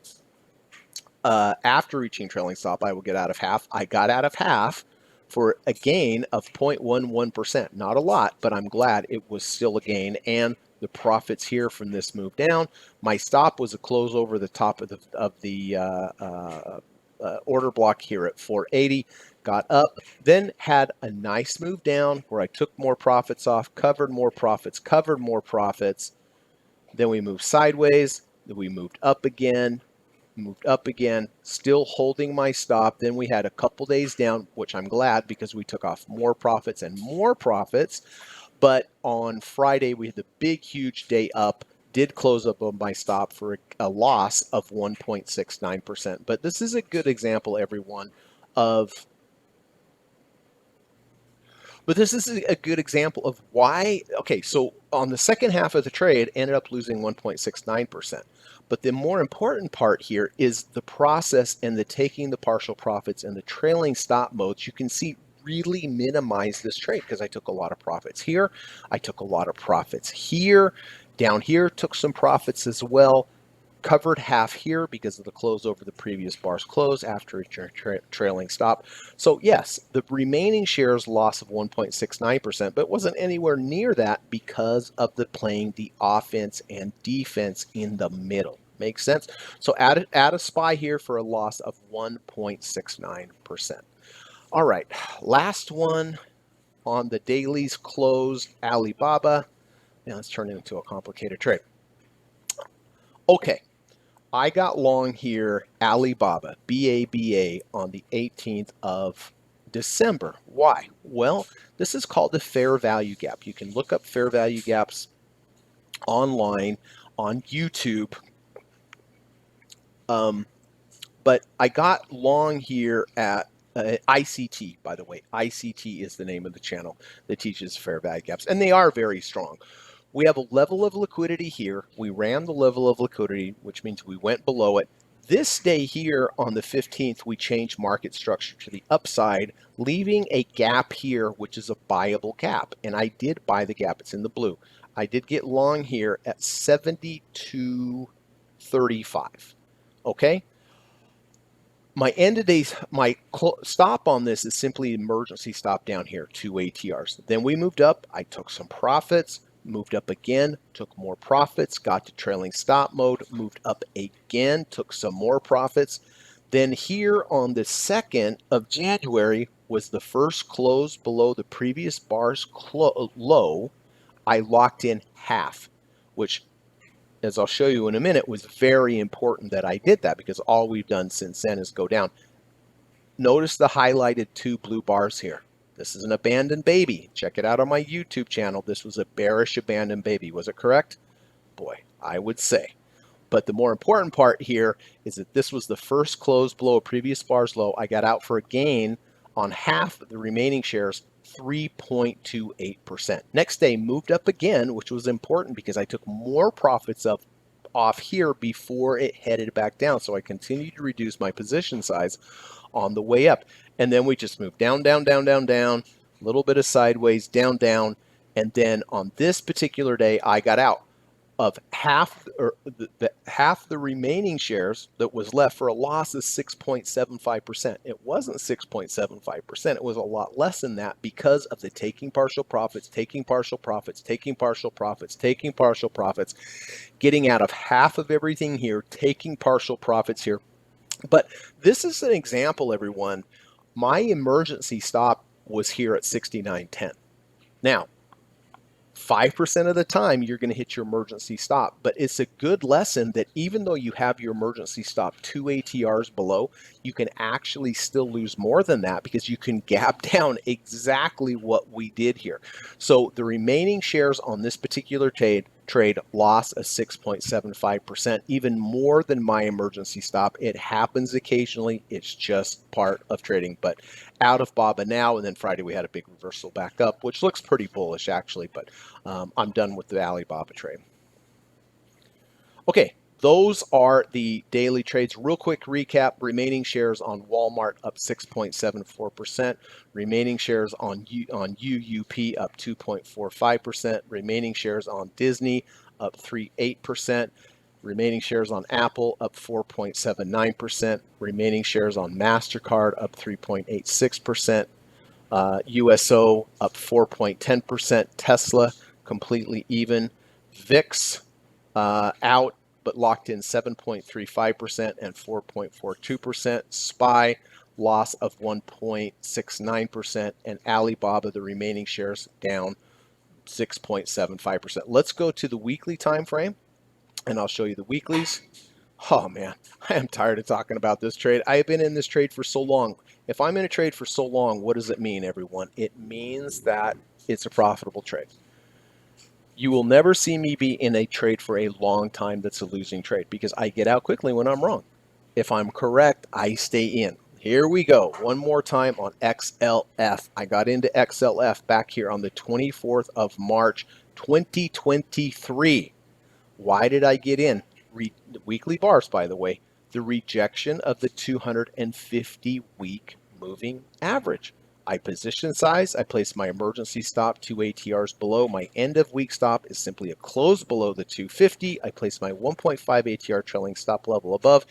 after reaching trailing stop, I will get out of half. I got out of half for a gain of 0.11%. Not a lot, but I'm glad it was still a gain. And the profits here from this move down. My stop was a close over the top of the order block here at 480. Got up, then had a nice move down where I took more profits off, covered more profits, Then we moved sideways. Then we moved up again, still holding my stop. Then we had a couple days down, which I'm glad because we took off more profits and more profits. But on Friday, we had the big, huge day up. did close up on my stop for a loss of 1.69%. But this is a good example, everyone, of But this is a good example of why. Okay, so on the second half of the trade, ended up losing 1.69%. But the more important part here is the process and the taking the partial profits and the trailing stop modes. You can see really minimize this trade because I took a lot of profits here. I took a lot of profits here. Down here, took some profits as well. Covered half here because of the close over the previous bar's close after a trailing stop. So yes, the remaining shares loss of 1.69%, but wasn't anywhere near that because of the playing the offense and defense in the middle. Makes sense? So add a SPY here for a loss of 1.69%. All right, last one on the dailies closed Alibaba. Now let's turn it into a complicated trade. Okay, I got long here Alibaba, BABA, on the 18th of December. Why? Well, this is called the fair value gap. You can look up fair value gaps online on YouTube. But I got long here at ICT, by the way. ICT is the name of the channel that teaches fair value gaps, and they are very strong. We have a level of liquidity here. We ran the level of liquidity, which means we went below it. This day here on the 15th, we changed market structure to the upside, leaving a gap here, which is a buyable gap. And I did buy the gap. It's in the blue. I did get long here at 72.35. Okay. My end of days, my stop on this is simply emergency stop down here, 2 ATRs. Then we moved up. I took some profits, moved up again, took more profits, got to trailing stop mode, moved up again, took some more profits. Then here on the 2nd of January was the first close below the previous bar's low. I locked in half, which, as I'll show you in a minute, was very important that I did that because all we've done since then is go down. Notice the highlighted 2 blue bars here. This is an abandoned baby. Check it out on my YouTube channel. This was a bearish abandoned baby. Was it correct? Boy, I would say. But the more important part here is that this was the first close below a previous bar's low. I got out for a gain on half of the remaining shares, 3.28%. Next day moved up again, which was important because I took more profits off here before it headed back down. So I continued to reduce my position size on the way up. And then we just moved down, down, down, down, down, a little bit of sideways, down, down. And then on this particular day, I got out of half the remaining shares that was left for a loss of 6.75%. It wasn't 6.75%. It was a lot less than that because of the taking partial profits, taking partial profits, taking partial profits, taking partial profits, getting out of half of everything here, taking partial profits here. But this is an example, everyone. My emergency stop was here at 69.10. Now, 5% of the time you're going to hit your emergency stop, but it's a good lesson that even though you have your emergency stop 2 ATRs below, you can actually still lose more than that because you can gap down exactly what we did here. So the remaining shares on this particular trade loss of 6.75%, even more than my emergency stop. It happens occasionally. It's just part of trading. But out of BABA now, and then Friday we had a big reversal back up, which looks pretty bullish actually, but I'm done with the Alibaba trade. Okay, those are the daily trades. Real quick recap: remaining shares on Walmart up 6.74%, remaining shares on UUP up 2.45%, remaining shares on Disney up 3.8%, remaining shares on Apple up 4.79%, remaining shares on MasterCard up 3.86%, USO up 4.10%, Tesla completely even, VIX out but locked in 7.35% and 4.42%, SPY loss of 1.69%, and Alibaba, the remaining shares, down 6.75%. Let's go to the weekly time frame and I'll show you the weeklies. Oh man, I am tired of talking about this trade. I have been in this trade for so long. If I'm in a trade for so long, what does it mean, everyone? It means that it's a profitable trade. You will never see me be in a trade for a long time that's a losing trade because I get out quickly when I'm wrong. If I'm correct, I stay in. Here we go. One more time on XLF. I got into XLF back here on the 24th of March, 2023. Why did I get in? Weekly bars, by the way. The rejection of the 250-week moving average. I position size. I place my emergency stop 2 ATRs below. My end of week stop is simply a close below the 250. I place my 1.5 ATR trailing stop level above.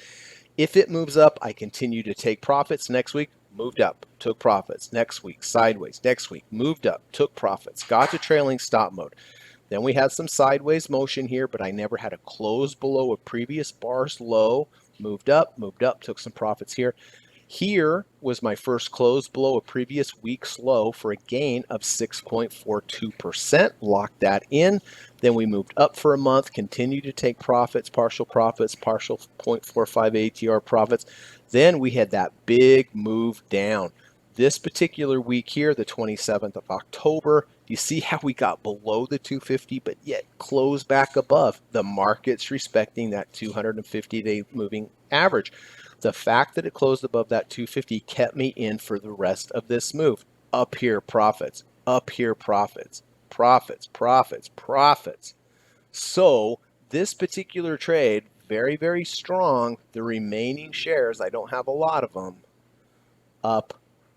If it moves up, I continue to take profits. Next week, moved up, took profits. Next week, sideways. Next week, moved up, took profits. Got to trailing stop mode. Then we had some sideways motion here, but I never had a close below a previous bar's low. Moved up, took some profits here. Here was my first close below a previous week's low for a gain of 6.42%. Locked that in. Then we moved up for a month, continued to take profits, partial 0.45 ATR profits. Then we had that big move down. This particular week here, the 27th of October, you see how we got below the 250, but yet closed back above. The market's respecting that 250-day moving average. The fact that it closed above that 250 kept me in for the rest of this move. Up here, profits. Up here, profits. Profits, profits, profits. So this particular trade, very, very strong. The remaining shares, I don't have a lot of them, up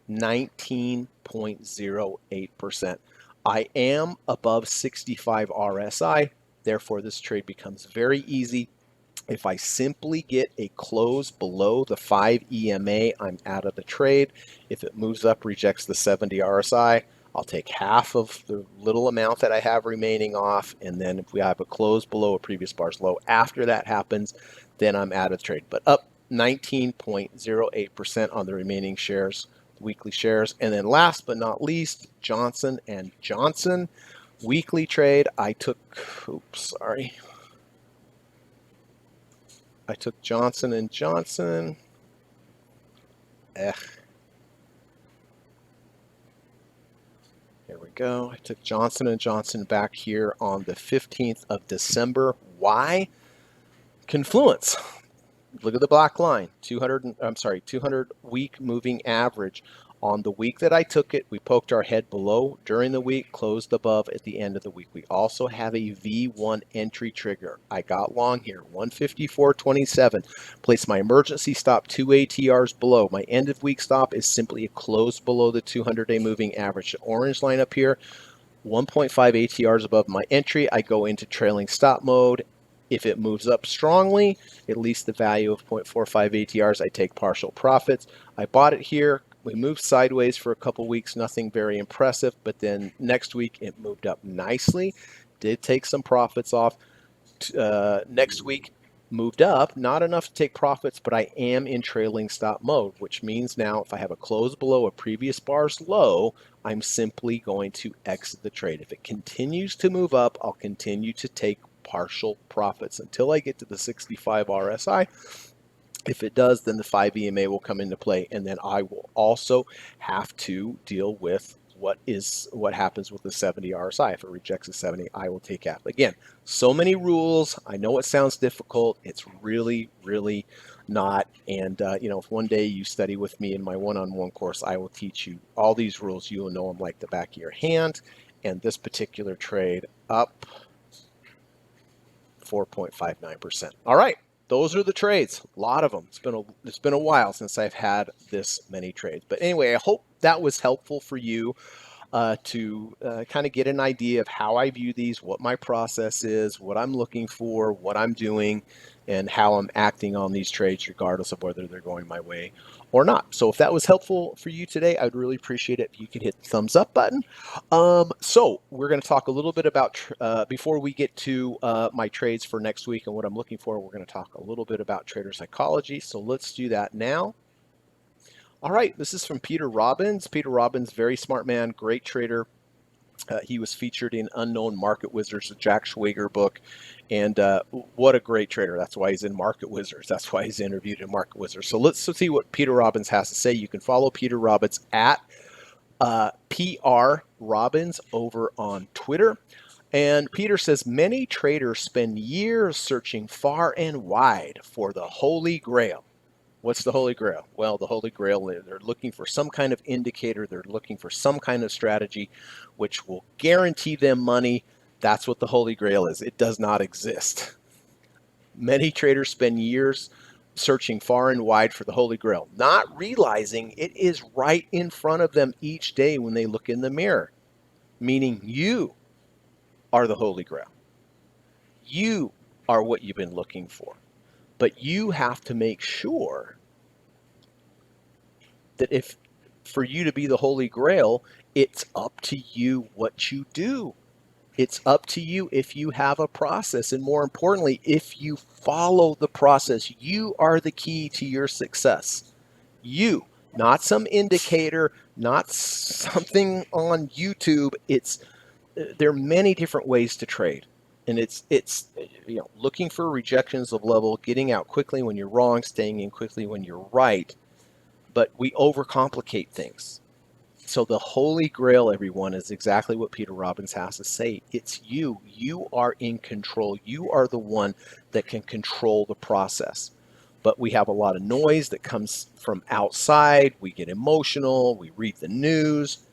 19.08%. I am above 65 RSI. Therefore, this trade becomes very easy. If I simply get a close below the 5 EMA, I'm out of the trade. If it moves up, rejects the 70 RSI, I'll take half of the little amount that I have remaining off. And then if we have a close below a previous bar's low after that happens, then I'm out of the trade. But up 19.08% on the remaining shares, weekly shares. And then last but not least, Johnson & Johnson. Weekly trade, I took Johnson & Johnson. Here we go. I took Johnson & Johnson back here on the 15th of December. Why? Confluence. Look at the black line. 200 week moving average. On the week that I took it, we poked our head below during the week, closed above at the end of the week. We also have a V1 entry trigger. I got long here, 154.27. Place my emergency stop 2 ATRs below. My end of week stop is simply a close below the 200-day moving average. The orange line up here, 1.5 ATRs above my entry. I go into trailing stop mode. If it moves up strongly, at least the value of 0.45 ATRs, I take partial profits. I bought it here. We moved sideways for a couple weeks, nothing very impressive, but then next week it moved up nicely. Did take some profits off. Next week moved up, not enough to take profits, but I am in trailing stop mode, which means now if I have a close below a previous bar's low, I'm simply going to exit the trade. If it continues to move up, I'll continue to take partial profits until I get to the 65 RSI. If it does, then the 5 EMA will come into play, and then I will also have to deal with what happens with the 70 RSI. If it rejects the 70, I will take out. Again, so many rules. I know it sounds difficult. It's really, really not. And if one day you study with me in my one-on-one course, I will teach you all these rules. You will know them like the back of your hand. And this particular trade up 4.59%. All right. Those are the trades. A lot of them. It's been a while since I've had this many trades. But anyway, I hope that was helpful for you to kind of get an idea of how I view these, what my process is, what I'm looking for, what I'm doing, and how I'm acting on these trades regardless of whether they're going my way or not. So if that was helpful for you today, I'd really appreciate it if you could hit the thumbs up button. So we're going to talk a little bit about, before we get to my trades for next week and what I'm looking for, we're going to talk a little bit about trader psychology. So let's do that now. All right, this is from Peter Robbins. Peter Robbins, very smart man, great trader. He was featured in Unknown Market Wizards, the Jack Schwager book. And what a great trader. That's why he's in Market Wizards. That's why he's interviewed in Market Wizards. So let's see what Peter Robbins has to say. You can follow Peter Robbins at PR Robbins over on Twitter. And Peter says many traders spend years searching far and wide for the Holy Grail. What's the Holy Grail? Well, the Holy Grail, they're looking for some kind of indicator. They're looking for some kind of strategy which will guarantee them money. That's what the Holy Grail is. It does not exist. Many traders spend years searching far and wide for the Holy Grail, not realizing it is right in front of them each day when they look in the mirror, meaning you are the Holy Grail. You are what you've been looking for. But you have to make sure that if for you to be the Holy Grail, it's up to you what you do. It's up to you if you have a process. And more importantly, if you follow the process, you are the key to your success. You, not some indicator, not something on YouTube. There are many different ways to trade. And it's looking for rejections of level, getting out quickly when you're wrong, staying in quickly when you're right. But we overcomplicate things. So the Holy Grail, everyone, is exactly what Peter Robbins has to say. It's you. You are in control. You are the one that can control the process. But we have a lot of noise that comes from outside. We get emotional. We read the news.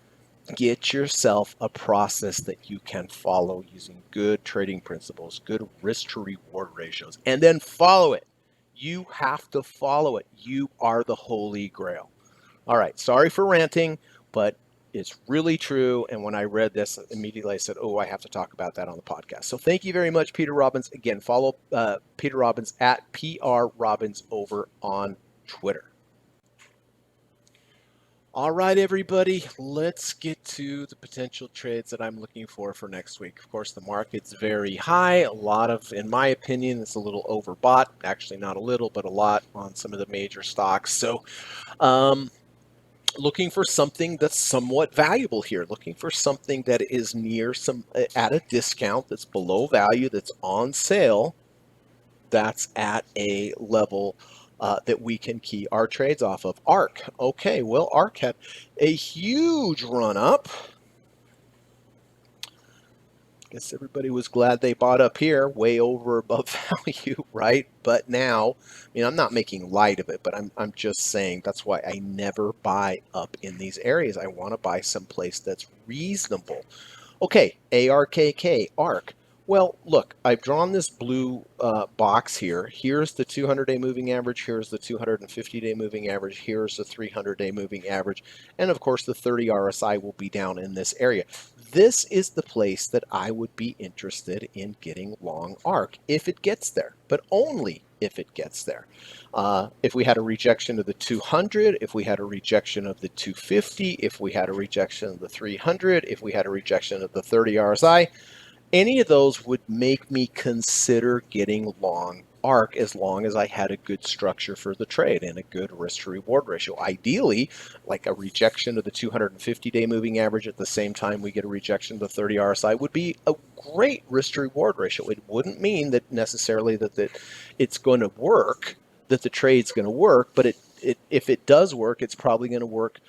Get yourself a process that you can follow using good trading principles, good risk to reward ratios, and then follow it. You have to follow it. You are the Holy Grail. All right, sorry for ranting, but it's really true. And when I read this, immediately I said, oh, I have to talk about that on the podcast. So thank you very much, Peter Robbins. Again, follow Peter Robbins at PR Robbins over on Twitter. All right, everybody, let's get to the potential trades that I'm looking for next week. Of course, the market's very high. A lot of, in my opinion, it's a little overbought. Actually, not a little, but a lot on some of the major stocks. So, looking for something that's somewhat valuable here, looking for something that is near some at a discount, that's below value, that's on sale, that's at a level that we can key our trades off of. ARK. Okay, well, ARK had a huge run up. Guess everybody was glad they bought up here, way over above value, right? But now, I'm not making light of it, but I'm just saying that's why I never buy up in these areas. I want to buy someplace that's reasonable. Okay, ARKK, ARK. Well, look, I've drawn this blue box here. Here's the 200-day moving average. Here's the 250-day moving average. Here's the 300-day moving average. And of course, the 30 RSI will be down in this area. This is the place that I would be interested in getting long ARK if it gets there, but only if it gets there. If we had a rejection of the 200, if we had a rejection of the 250, if we had a rejection of the 300, if we had a rejection of the 30 RSI, any of those would make me consider getting long ARK as long as I had a good structure for the trade and a good risk to reward ratio. Ideally, like a rejection of the 250-day moving average at the same time we get a rejection of the 30 RSI would be a great risk to reward ratio. It wouldn't mean that necessarily that it's going to work, that the trade's going to work, but if it does work, it's probably going to work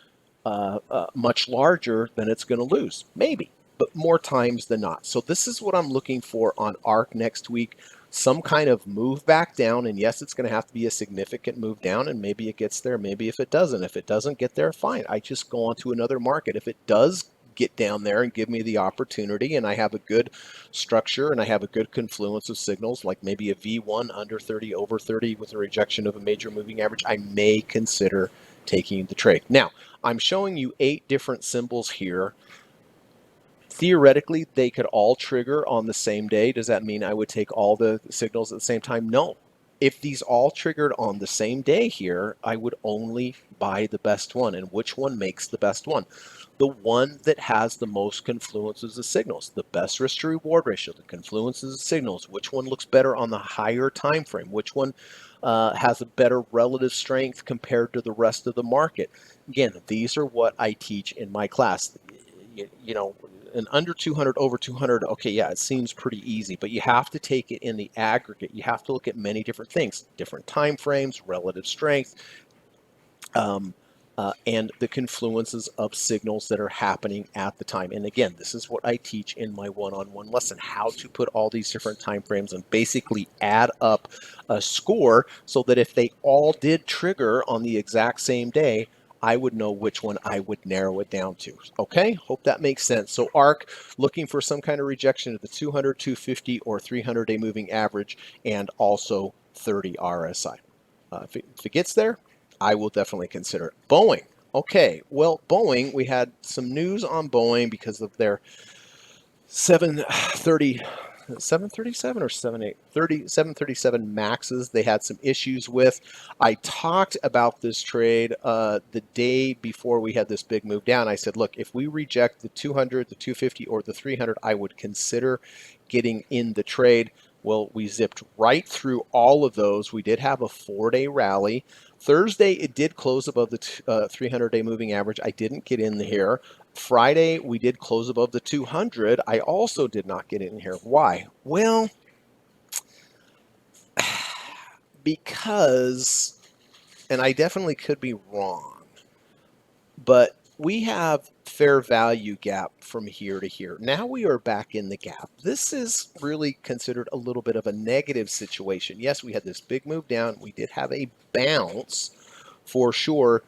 much larger than it's going to lose. Maybe, but more times than not. So this is what I'm looking for on ARK next week. Some kind of move back down, and yes, it's going to have to be a significant move down, and maybe it gets there, maybe if it doesn't. If it doesn't get there, fine. I just go on to another market. If it does get down there and give me the opportunity, and I have a good structure and I have a good confluence of signals, like maybe a V1 under 30, over 30 with a rejection of a major moving average, I may consider taking the trade. Now, I'm showing you 8 different symbols here. Theoretically, they could all trigger on the same day. Does that mean I would take all the signals at the same time? No. If these all triggered on the same day here, I would only buy the best one. And which one makes the best one? The one that has the most confluences of signals, the best risk to reward ratio, the confluences of signals. Which one looks better on the higher time frame? Which one has a better relative strength compared to the rest of the market? Again, these are what I teach in my class. You know, an under 200, over 200, okay, yeah, it seems pretty easy, but you have to take it in the aggregate. You have to look at many different things, different time frames, relative strength, and the confluences of signals that are happening at the time. And again, this is what I teach in my one-on-one lesson, how to put all these different time frames and basically add up a score so that if they all did trigger on the exact same day, I would know which one I would narrow it down to. Okay, hope that makes sense. So ARC looking for some kind of rejection of the 200, 250, or 300-day moving average, and also 30 RSI. If it gets there, I will definitely consider it. Boeing. Okay, well, Boeing, we had some news on Boeing because of their 730, 737 or 737 Maxes they had some issues with. I talked about this trade the day before we had this big move down. I said, look, if we reject the 200, the 250, or the 300, I would consider getting in the trade. Well, we zipped right through all of those. We did have a 4-day rally. Thursday, it did close above the 300-day moving average. I didn't get in here. Friday, we did close above the 200. I also did not get in here. Why? Well, because, and I definitely could be wrong, but we have fair value gap from here to here. Now we are back in the gap. This is really considered a little bit of a negative situation. Yes, we had this big move down. We did have a bounce for sure.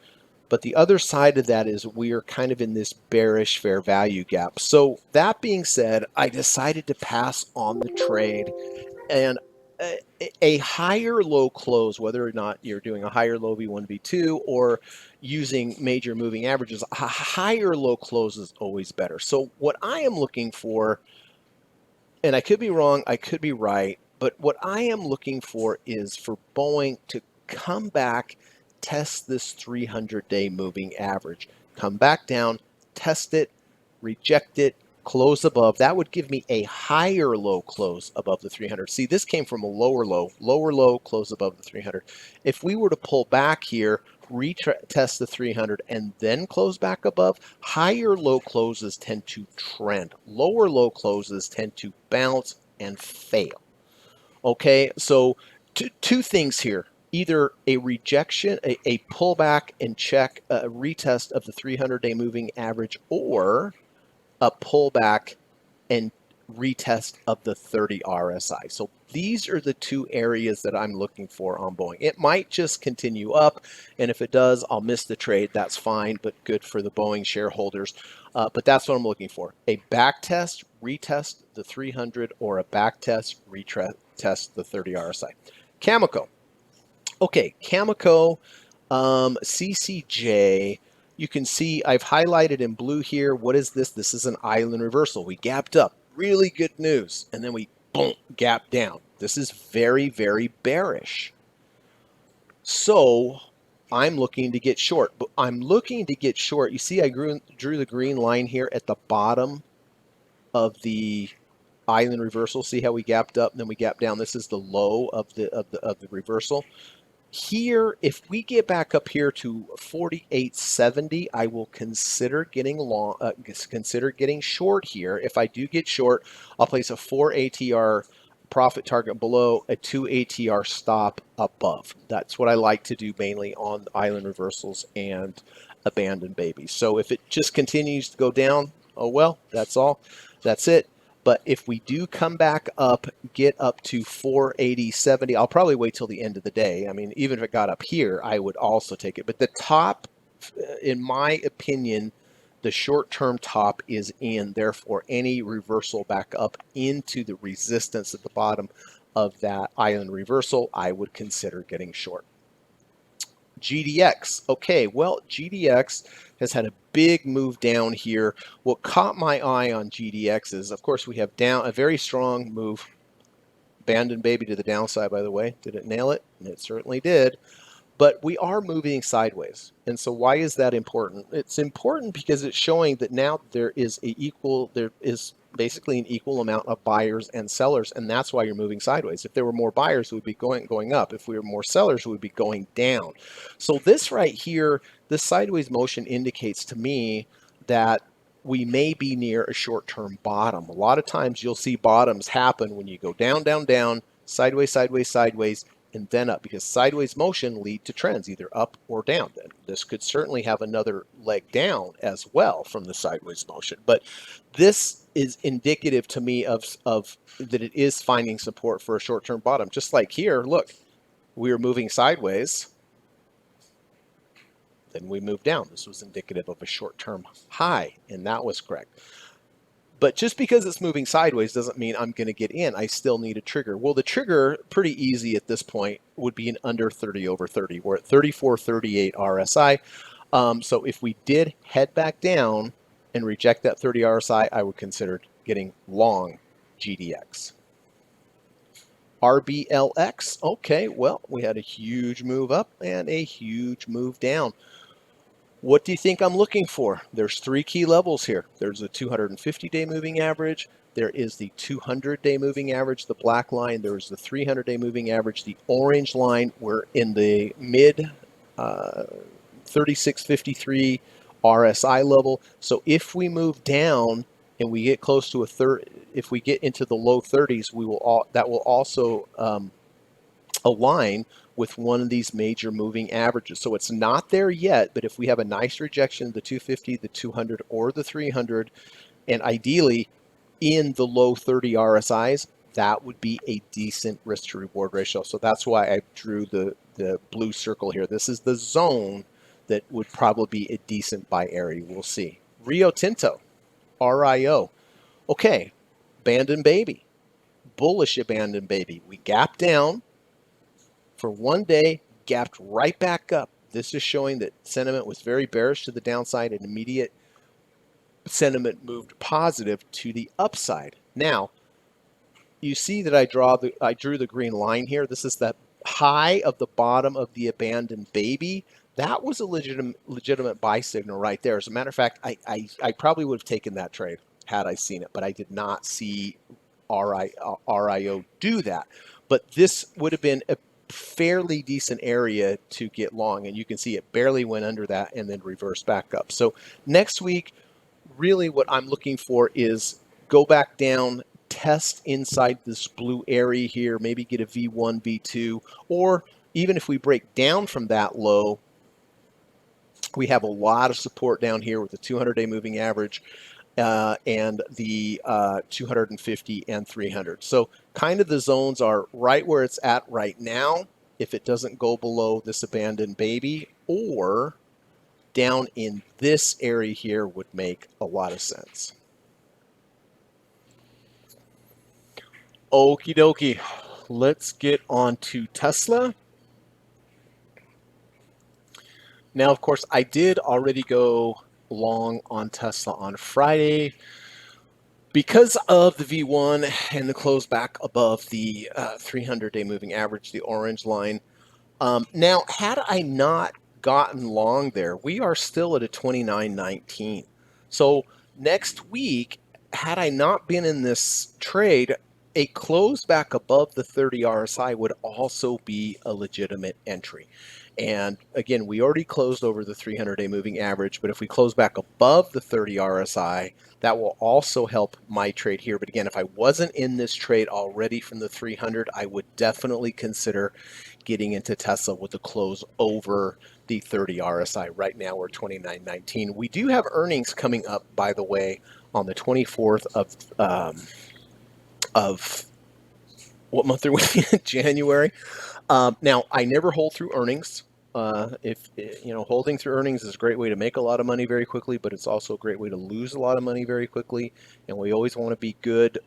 But the other side of that is we are kind of in this bearish fair value gap. So that being said, I decided to pass on the trade, and a higher low close, whether or not you're doing a higher low V1, V2 or using major moving averages, a higher low close is always better. So what I am looking for, and I could be wrong, I could be right, but what I am looking for is for Boeing to come back, test this 300-day moving average, come back down, test it, reject it, close above. That would give me a higher low close above the 300. See, this came from a lower low, close above the 300. If we were to pull back here, retest the 300 and then close back above, higher low closes tend to trend. Lower low closes tend to bounce and fail. Okay, so two things here. Either a rejection, a pullback and check, a retest of the 300-day moving average, or a pullback and retest of the 30 RSI. So these are the two areas that I'm looking for on Boeing. It might just continue up, and if it does, I'll miss the trade. That's fine, but good for the Boeing shareholders. But that's what I'm looking for. A back test, retest the 300, or a back test, retest the 30 RSI. Cameco. Okay, Cameco, CCJ. You can see I've highlighted in blue here. What is this? This is an island reversal. We gapped up. Really good news. And then we, boom, gap down. This is very, very bearish. So I'm looking to get short. But I'm looking to get short. You see I drew the green line here at the bottom of the island reversal. See how we gapped up and then we gapped down. This is the low of the reversal. Here, if we get back up here to 48.70, I will consider getting long. Consider getting short here. If I do get short, I'll place a 4 ATR profit target below, a 2 ATR stop above. That's what I like to do mainly on island reversals and abandoned babies. So if it just continues to go down, oh well, that's all. That's it. But if we do come back up, get up to 480.70, I'll probably wait till the end of the day. I mean, even if it got up here, I would also take it. But the top, in my opinion, the short-term top is in. Therefore, any reversal back up into the resistance at the bottom of that island reversal, I would consider getting short. GDX. Okay, well, GDX has had a big move down here. What caught my eye on GDX is, of course, we have down a very strong move. Abandoned baby to the downside, by the way. Did it nail it? It certainly did. But we are moving sideways. And so why is that important? It's important because it's showing that now there is basically an equal amount of buyers and sellers, and that's why you're moving sideways. If there were more buyers, we would be going up. If we were more sellers, we would be going down. So this right here, this sideways motion indicates to me that we may be near a short-term bottom. A lot of times you'll see bottoms happen when you go down, down, down, sideways, sideways, sideways, and then up, because sideways motion lead to trends either up or down. Then this could certainly have another leg down as well from the sideways motion, but this is indicative to me of that it is finding support for a short-term bottom. Just like here, look, we were moving sideways, then we moved down. This was indicative of a short-term high, and that was correct. But just because it's moving sideways doesn't mean I'm going to get in. I still need a trigger. Well, the trigger, pretty easy at this point, would be an under 30 over 30. We're at 34.38 RSI. So if we did head back down and reject that 30 RSI, I would consider getting long GDX. RBLX, okay, well, we had a huge move up and a huge move down. What do you think I'm looking for? There's three key levels here. There's a 250-day moving average. There is the 200-day moving average, the black line. There's the 300-day moving average, the orange line. We're in the mid 36.53 RSI level. So if we move down and we get close to a third, if we get into the low 30s, that will also align with one of these major moving averages. So it's not there yet, but if we have a nice rejection of the 250, the 200, or the 300, and ideally in the low 30 RSIs, that would be a decent risk to reward ratio. So that's why I drew the blue circle here. This is the zone that would probably be a decent buy area. We'll see. Rio Tinto, RIO. Okay, abandoned baby, bullish abandoned baby. We gapped down for one day, gapped right back up. This is showing that sentiment was very bearish to the downside, and immediate sentiment moved positive to the upside. Now, you see that I drew the green line here. This is the high of the bottom of the abandoned baby. That was a legitimate buy signal right there. As a matter of fact, I probably would have taken that trade had I seen it, but I did not see RIO do that. But this would have been a fairly decent area to get long, and you can see it barely went under that and then reversed back up. So next week, really what I'm looking for is go back down, test inside this blue area here, maybe get a V1, V2, or even if we break down from that low, we have a lot of support down here with the 200-day moving average and the 250 and 300. So kind of the zones are right where it's at right now if it doesn't go below this abandoned baby, or down in this area here would make a lot of sense. Okie dokie. Let's get on to Tesla. Now, of course, I did already go long on Tesla on Friday because of the V1 and the close back above the 300-day moving average, the orange line. Now, had I not gotten long there, we are still at a 29.19. So next week, had I not been in this trade, a close back above the 30 RSI would also be a legitimate entry. And again, we already closed over the 300-day moving average, but if we close back above the 30 RSI, that will also help my trade here. But again, if I wasn't in this trade already from the 300, I would definitely consider getting into Tesla with a close over the 30 RSI. Right now, we're 29.19. We do have earnings coming up, by the way, on the 24th of what month are we in? January. Now, I never hold through earnings. If you know, holding through earnings is a great way to make a lot of money very quickly, but it's also a great way to lose a lot of money very quickly. And we always want to be good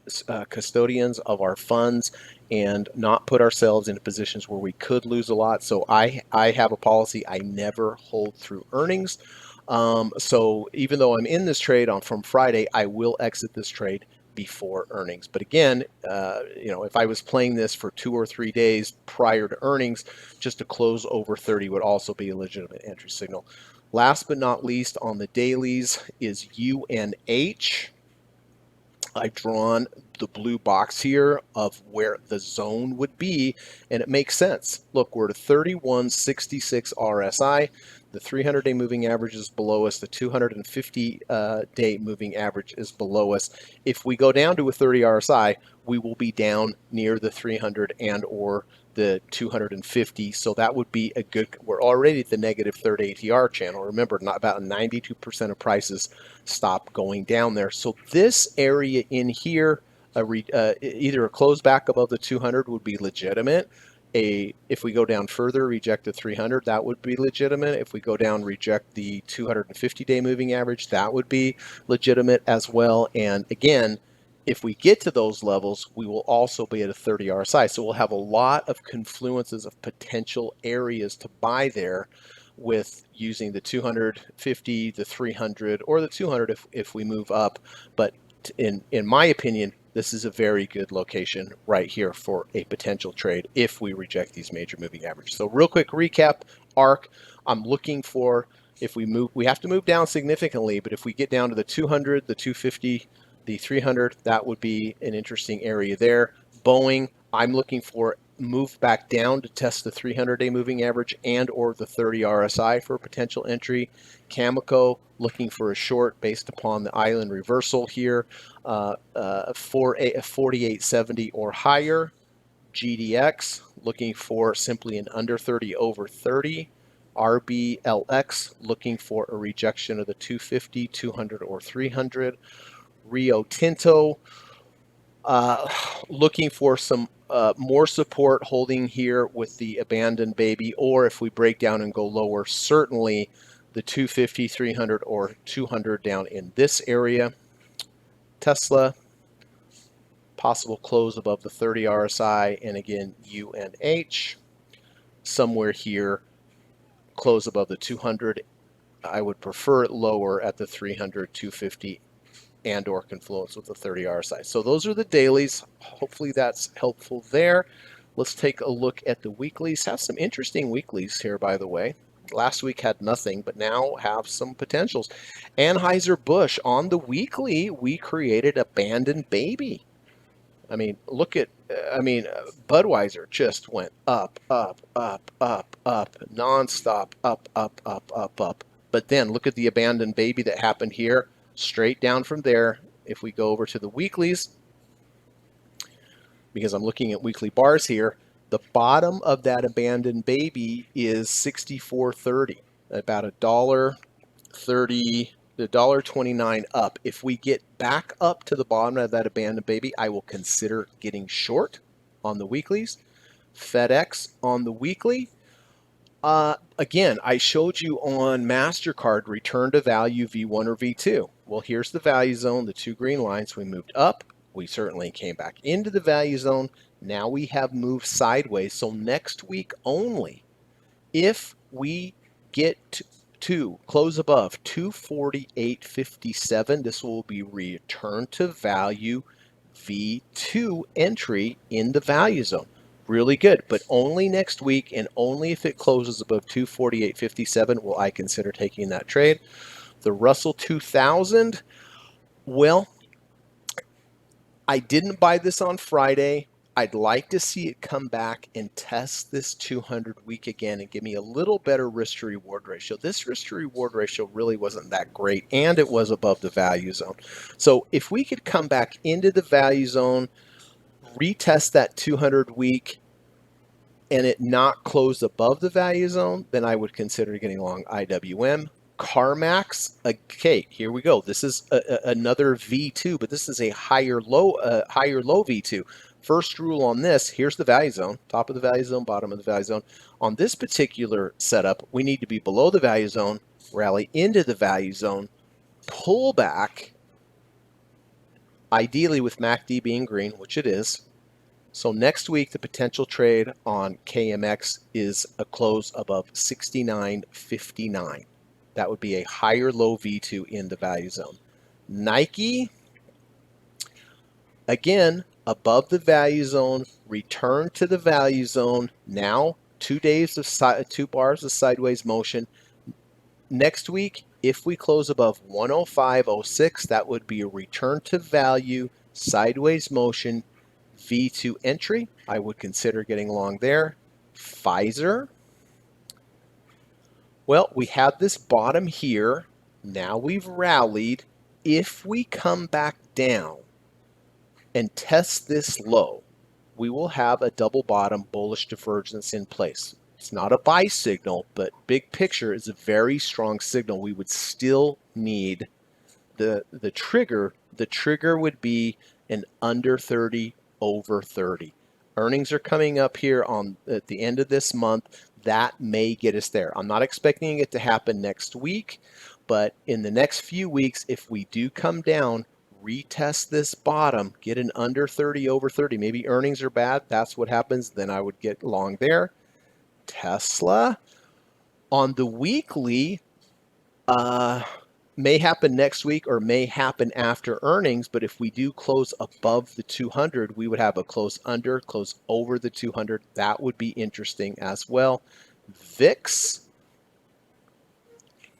custodians of our funds and not put ourselves into positions where we could lose a lot. So I have a policy: I never hold through earnings. So even though I'm in this trade from Friday, I will exit this trade before earnings. But again, you know, if I was playing this for 2 or 3 days prior to earnings, just to close over 30 would also be a legitimate entry signal. Last but not least on the dailies is UNH. I've drawn the blue box here of where the zone would be, and it makes sense. Look, we're at 31.66 RSI. The 300-day moving average is below us. The 250-day moving average is below us. If we go down to a 30 RSI, we will be down near the 300 and or the 250. So that would be a good, we're already at the negative third ATR channel. Remember, not about 92% of prices stop going down there. So this area in here, either a close back above the 200 would be legitimate. If we go down further, reject the 300, that would be legitimate. If we go down, reject the 250-day moving average, that would be legitimate as well. And again, if we get to those levels, we will also be at a 30 RSI. So we'll have a lot of confluences of potential areas to buy there with using the 250, the 300, or the 200 if we move up. But in my opinion, this is a very good location right here for a potential trade if we reject these major moving averages. So real quick recap, ARC, I'm looking for, if we move, we have to move down significantly, but if we get down to the 200, the 250, the 300, that would be an interesting area there. Boeing, I'm looking for move back down to test the 300-day moving average and or the 30 RSI for a potential entry. Cameco, looking for a short based upon the island reversal here for a 4870 or higher. GDX, looking for simply an under 30 over 30. RBLX, looking for a rejection of the 250, 200, or 300. Rio Tinto, looking for some more support holding here with the abandoned baby, or if we break down and go lower, certainly the 250, 300, or 200 down in this area. Tesla, possible close above the 30 RSI, and again, UNH, somewhere here, close above the 200. I would prefer it lower at the 300, 250, and or confluence with the 30 RSI. So those are the dailies. Hopefully that's helpful there. Let's take a look at the weeklies. Have some interesting weeklies here, by the way. Last week had nothing, but now have some potentials. Anheuser-Busch, on the weekly, we created Abandoned Baby. I mean, look at, Budweiser just went up, up, up, up, up, nonstop, up, up, up, up, up. But then look at the Abandoned Baby that happened here, straight down from there. If we go over to the weeklies, because I'm looking at weekly bars here, the bottom of that Abandoned Baby is 64.30, about $1.30, the $1.29 up. If we get back up to the bottom of that Abandoned Baby, I will consider getting short on the weeklies. FedEx on the weekly. Again, I showed you on MasterCard return to value V1 or V2. Well, here's the value zone, the two green lines. We moved up. We certainly came back into the value zone. Now we have moved sideways. So next week only, if we get to close above 248.57, this will be return to value V2 entry in the value zone. Really good, but only next week, and only if it closes above 248.57 will I consider taking that trade. The Russell 2000, well, I didn't buy this on Friday. I'd like to see it come back and test this 200 week again and give me a little better risk to reward ratio. This risk to reward ratio really wasn't that great, and it was above the value zone. So if we could come back into the value zone, retest that 200 week, and it not close above the value zone, then I would consider getting long IWM. CarMax, okay, here we go. This is another V2, but this is a higher low V2. First rule on this, here's the value zone, top of the value zone, bottom of the value zone. On this particular setup, we need to be below the value zone, rally into the value zone, pull back, ideally with MACD being green, which it is. So next week, the potential trade on KMX is a close above 69.59. That would be a higher low V2 in the value zone. Nike, again, above the value zone, return to the value zone. Now, 2 days of 2 bars of sideways motion. Next week, if we close above 105.06, that would be a return to value, sideways motion, V2 entry. I would consider getting long there. Pfizer. Well, we have this bottom here. Now we've rallied. If we come back down and test this low, we will have a double bottom bullish divergence in place. It's not a buy signal, but big picture is a very strong signal. We would still need the trigger. The trigger would be an under 30 over 30. Earnings are coming up here at the end of this month. That may get us there. I'm not expecting it to happen next week, but in the next few weeks, if we do come down, retest this bottom, get an under 30 over 30. Maybe earnings are bad. That's what happens. Then I would get long there. Tesla on the weekly, may happen next week or may happen after earnings, but if we do close above the 200, we would have a close under, close over the 200. That would be interesting as well. VIX,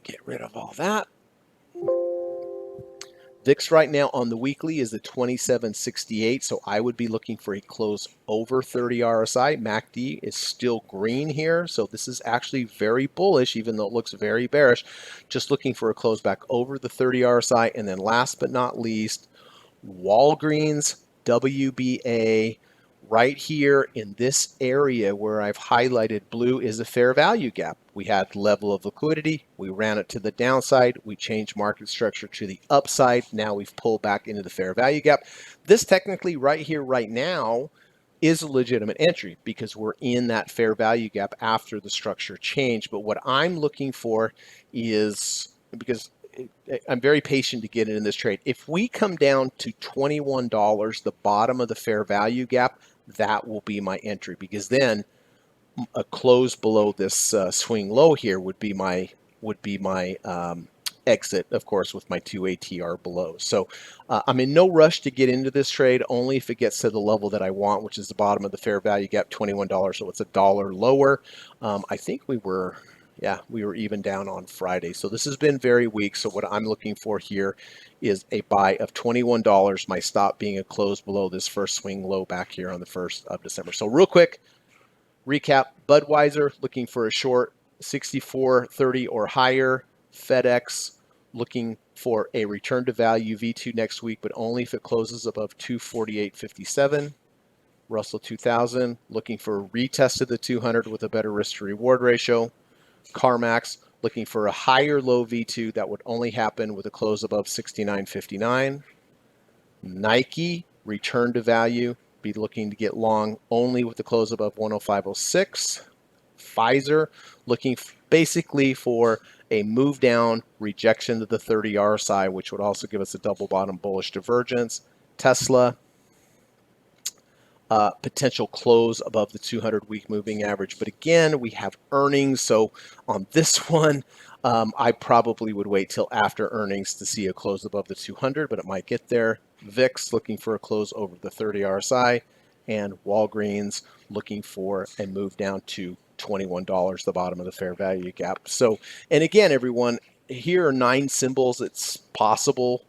get rid of all that. VIX right now on the weekly is the 2768, so I would be looking for a close over 30 RSI. MACD is still green here, so this is actually very bullish, even though it looks very bearish. Just looking for a close back over the 30 RSI, and then last but not least, Walgreens, WBA, right here in this area where I've highlighted blue is a fair value gap. We had level of liquidity, we ran it to the downside, we changed market structure to the upside, now we've pulled back into the fair value gap. This technically right here, right now, is a legitimate entry because we're in that fair value gap after the structure change. But what I'm looking for is, because I'm very patient to get in this trade, if we come down to $21, the bottom of the fair value gap, that will be my entry, because then a close below this swing low here would be my exit, of course, with my 2 ATR below. So I'm in no rush to get into this trade, only if it gets to the level that I want, which is the bottom of the fair value gap, $21. So it's $1 lower. I think we were even down on Friday. So this has been very weak. So what I'm looking for here is a buy of $21, my stop being a close below this first swing low back here on the 1st of December. So real quick recap, Budweiser looking for a short 64.30 or higher. FedEx looking for a return to value V2 next week, but only if it closes above 248.57. Russell 2000 looking for a retest of the 200 with a better risk to reward ratio. CarMax looking for a higher low V2 that would only happen with a close above 69.59. Nike, return to value, be looking to get long only with the close above 105.06. Pfizer, looking basically for a move down, rejection to the 30 RSI, which would also give us a double bottom bullish divergence. Tesla, potential close above the 200-week moving average. But again, we have earnings. So on this one, I probably would wait till after earnings to see a close above the 200, but it might get there. VIX looking for a close over the 30 RSI, and Walgreens looking for a move down to $21, the bottom of the fair value gap. So, and again, everyone, here are 9 symbols. It's possible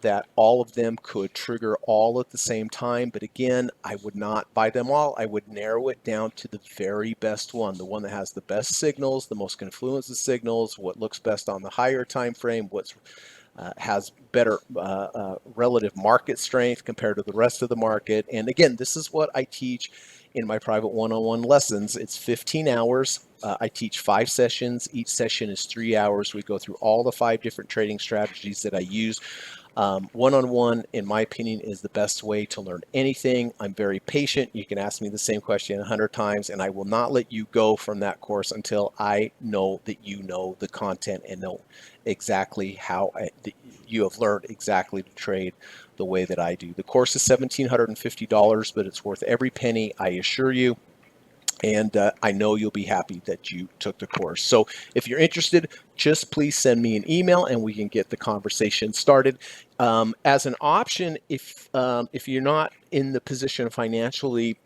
that all of them could trigger all at the same time. But again, I would not buy them all. I would narrow it down to the very best one, the one that has the best signals, the most confluence of signals, what looks best on the higher time frame, what's has better relative market strength compared to the rest of the market. And again, this is what I teach in my private one-on-one lessons. It's 15 hours. I teach 5 sessions. Each session is 3 hours. We go through all the 5 different trading strategies that I use. One-on-one, in my opinion, is the best way to learn anything. I'm very patient. You can ask me the same question 100 times, and I will not let you go from that course until I know that you know the content and know exactly how you have learned exactly to trade the way that I do. The course is $1,750, but it's worth every penny, I assure you. And I know you'll be happy that you took the course. So if you're interested, just please send me an email and we can get the conversation started. As an option, if you're not in the position financially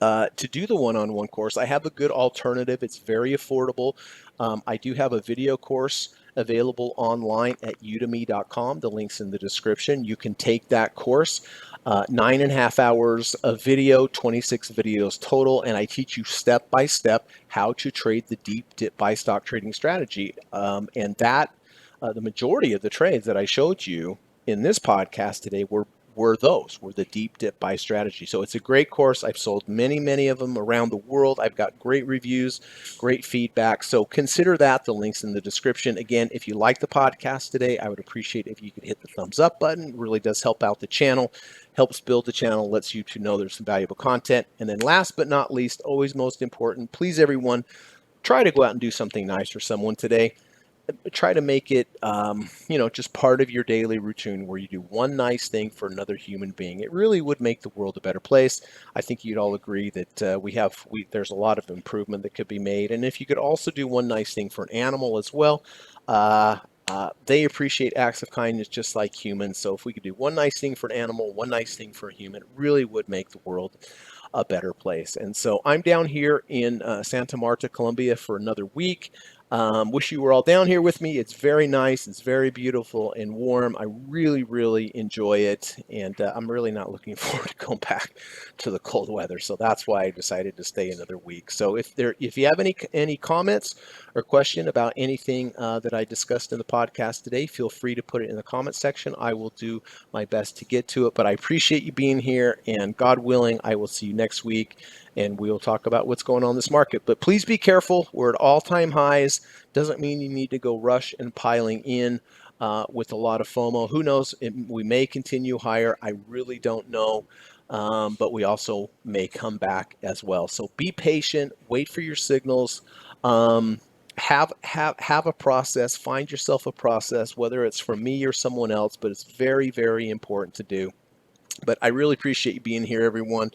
to do the one-on-one course, I have a good alternative. It's very affordable. I do have a video course available online at udemy.com. The link's in the description. You can take that course. 9.5 hours of video, 26 videos total, and I teach you step by step how to trade the deep dip buy stock trading strategy. And that the majority of the trades that I showed you in this podcast today were were the deep dip buy strategy. So it's a great course. I've sold many of them around the world. I've got great reviews, great feedback. So consider that. The link's in the description. Again, if you like the podcast today, I would appreciate if you could hit the thumbs up button. It really does help out the channel, helps build the channel, lets YouTube know there's some valuable content. And then last but not least, always most important, please everyone, try to go out and do something nice for someone today. Try to make it, just part of your daily routine where you do one nice thing for another human being. It really would make the world a better place. I think you'd all agree that there's a lot of improvement that could be made. And if you could also do one nice thing for an animal as well, they appreciate acts of kindness just like humans. So if we could do one nice thing for an animal, one nice thing for a human, it really would make the world a better place. And so I'm down here in Santa Marta, Colombia for another week. Wish you were all down here with me. It's very nice. It's very beautiful and warm. I really enjoy it. And I'm really not looking forward to going back to the cold weather. So that's why I decided to stay another week. So if you have any comments or question about anything that I discussed in the podcast today, feel free to put it in the comment section. I will do my best to get to it. But I appreciate you being here. And God willing, I will see you next week. And we'll talk about what's going on in this market. But please be careful. We're at all-time highs. Doesn't mean you need to go rush and piling in with a lot of FOMO. Who knows? We may continue higher. I really don't know. But we also may come back as well. So be patient. Wait for your signals. Have a process. Find yourself a process, whether it's from me or someone else. But it's very important to do. But I really appreciate you being here, everyone.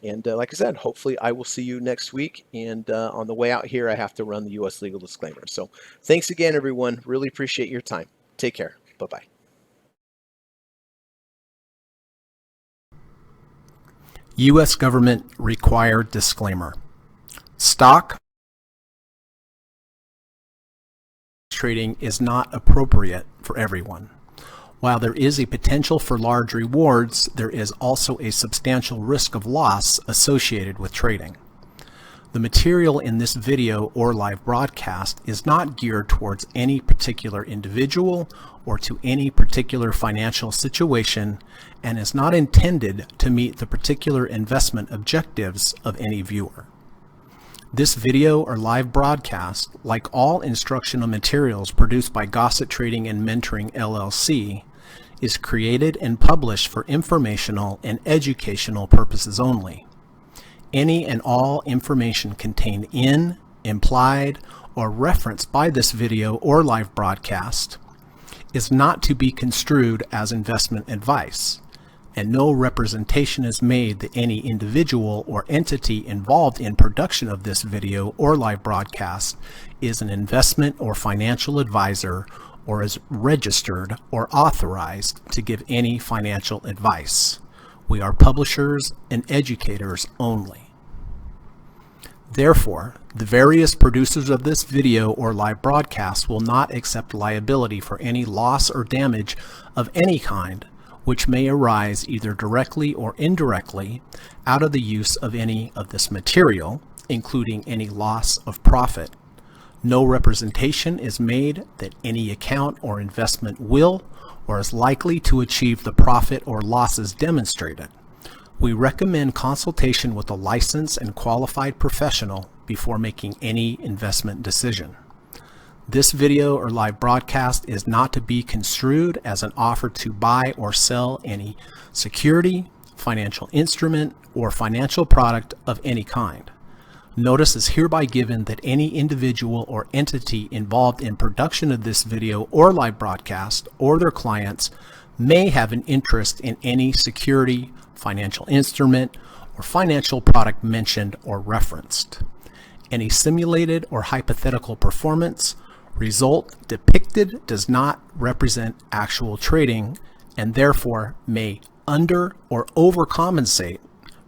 And like I said, hopefully I will see you next week. And on the way out here, I have to run the U.S. legal disclaimer. So thanks again, everyone. Really appreciate your time. Take care. Bye-bye. U.S. government required disclaimer. Stock trading is not appropriate for everyone. While there is a potential for large rewards, there is also a substantial risk of loss associated with trading. The material in this video or live broadcast is not geared towards any particular individual or to any particular financial situation and is not intended to meet the particular investment objectives of any viewer. This video or live broadcast, like all instructional materials produced by Gossett Trading and Mentoring LLC, is created and published for informational and educational purposes only. Any and all information contained in, implied, or referenced by this video or live broadcast is not to be construed as investment advice, and no representation is made that any individual or entity involved in production of this video or live broadcast is an investment or financial advisor or is registered or authorized to give any financial advice. We are publishers and educators only. Therefore, the various producers of this video or live broadcast will not accept liability for any loss or damage of any kind which may arise either directly or indirectly out of the use of any of this material, including any loss of profit. No representation is made that any account or investment will or is likely to achieve the profit or losses demonstrated. We recommend consultation with a licensed and qualified professional before making any investment decision. This video or live broadcast is not to be construed as an offer to buy or sell any security, financial instrument, or financial product of any kind. Notice is hereby given that any individual or entity involved in production of this video or live broadcast or their clients may have an interest in any security, financial instrument, or financial product mentioned or referenced. Any simulated or hypothetical performance result depicted does not represent actual trading and therefore may under or overcompensate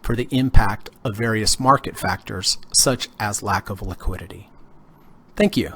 for the impact of various market factors such as lack of liquidity. Thank you.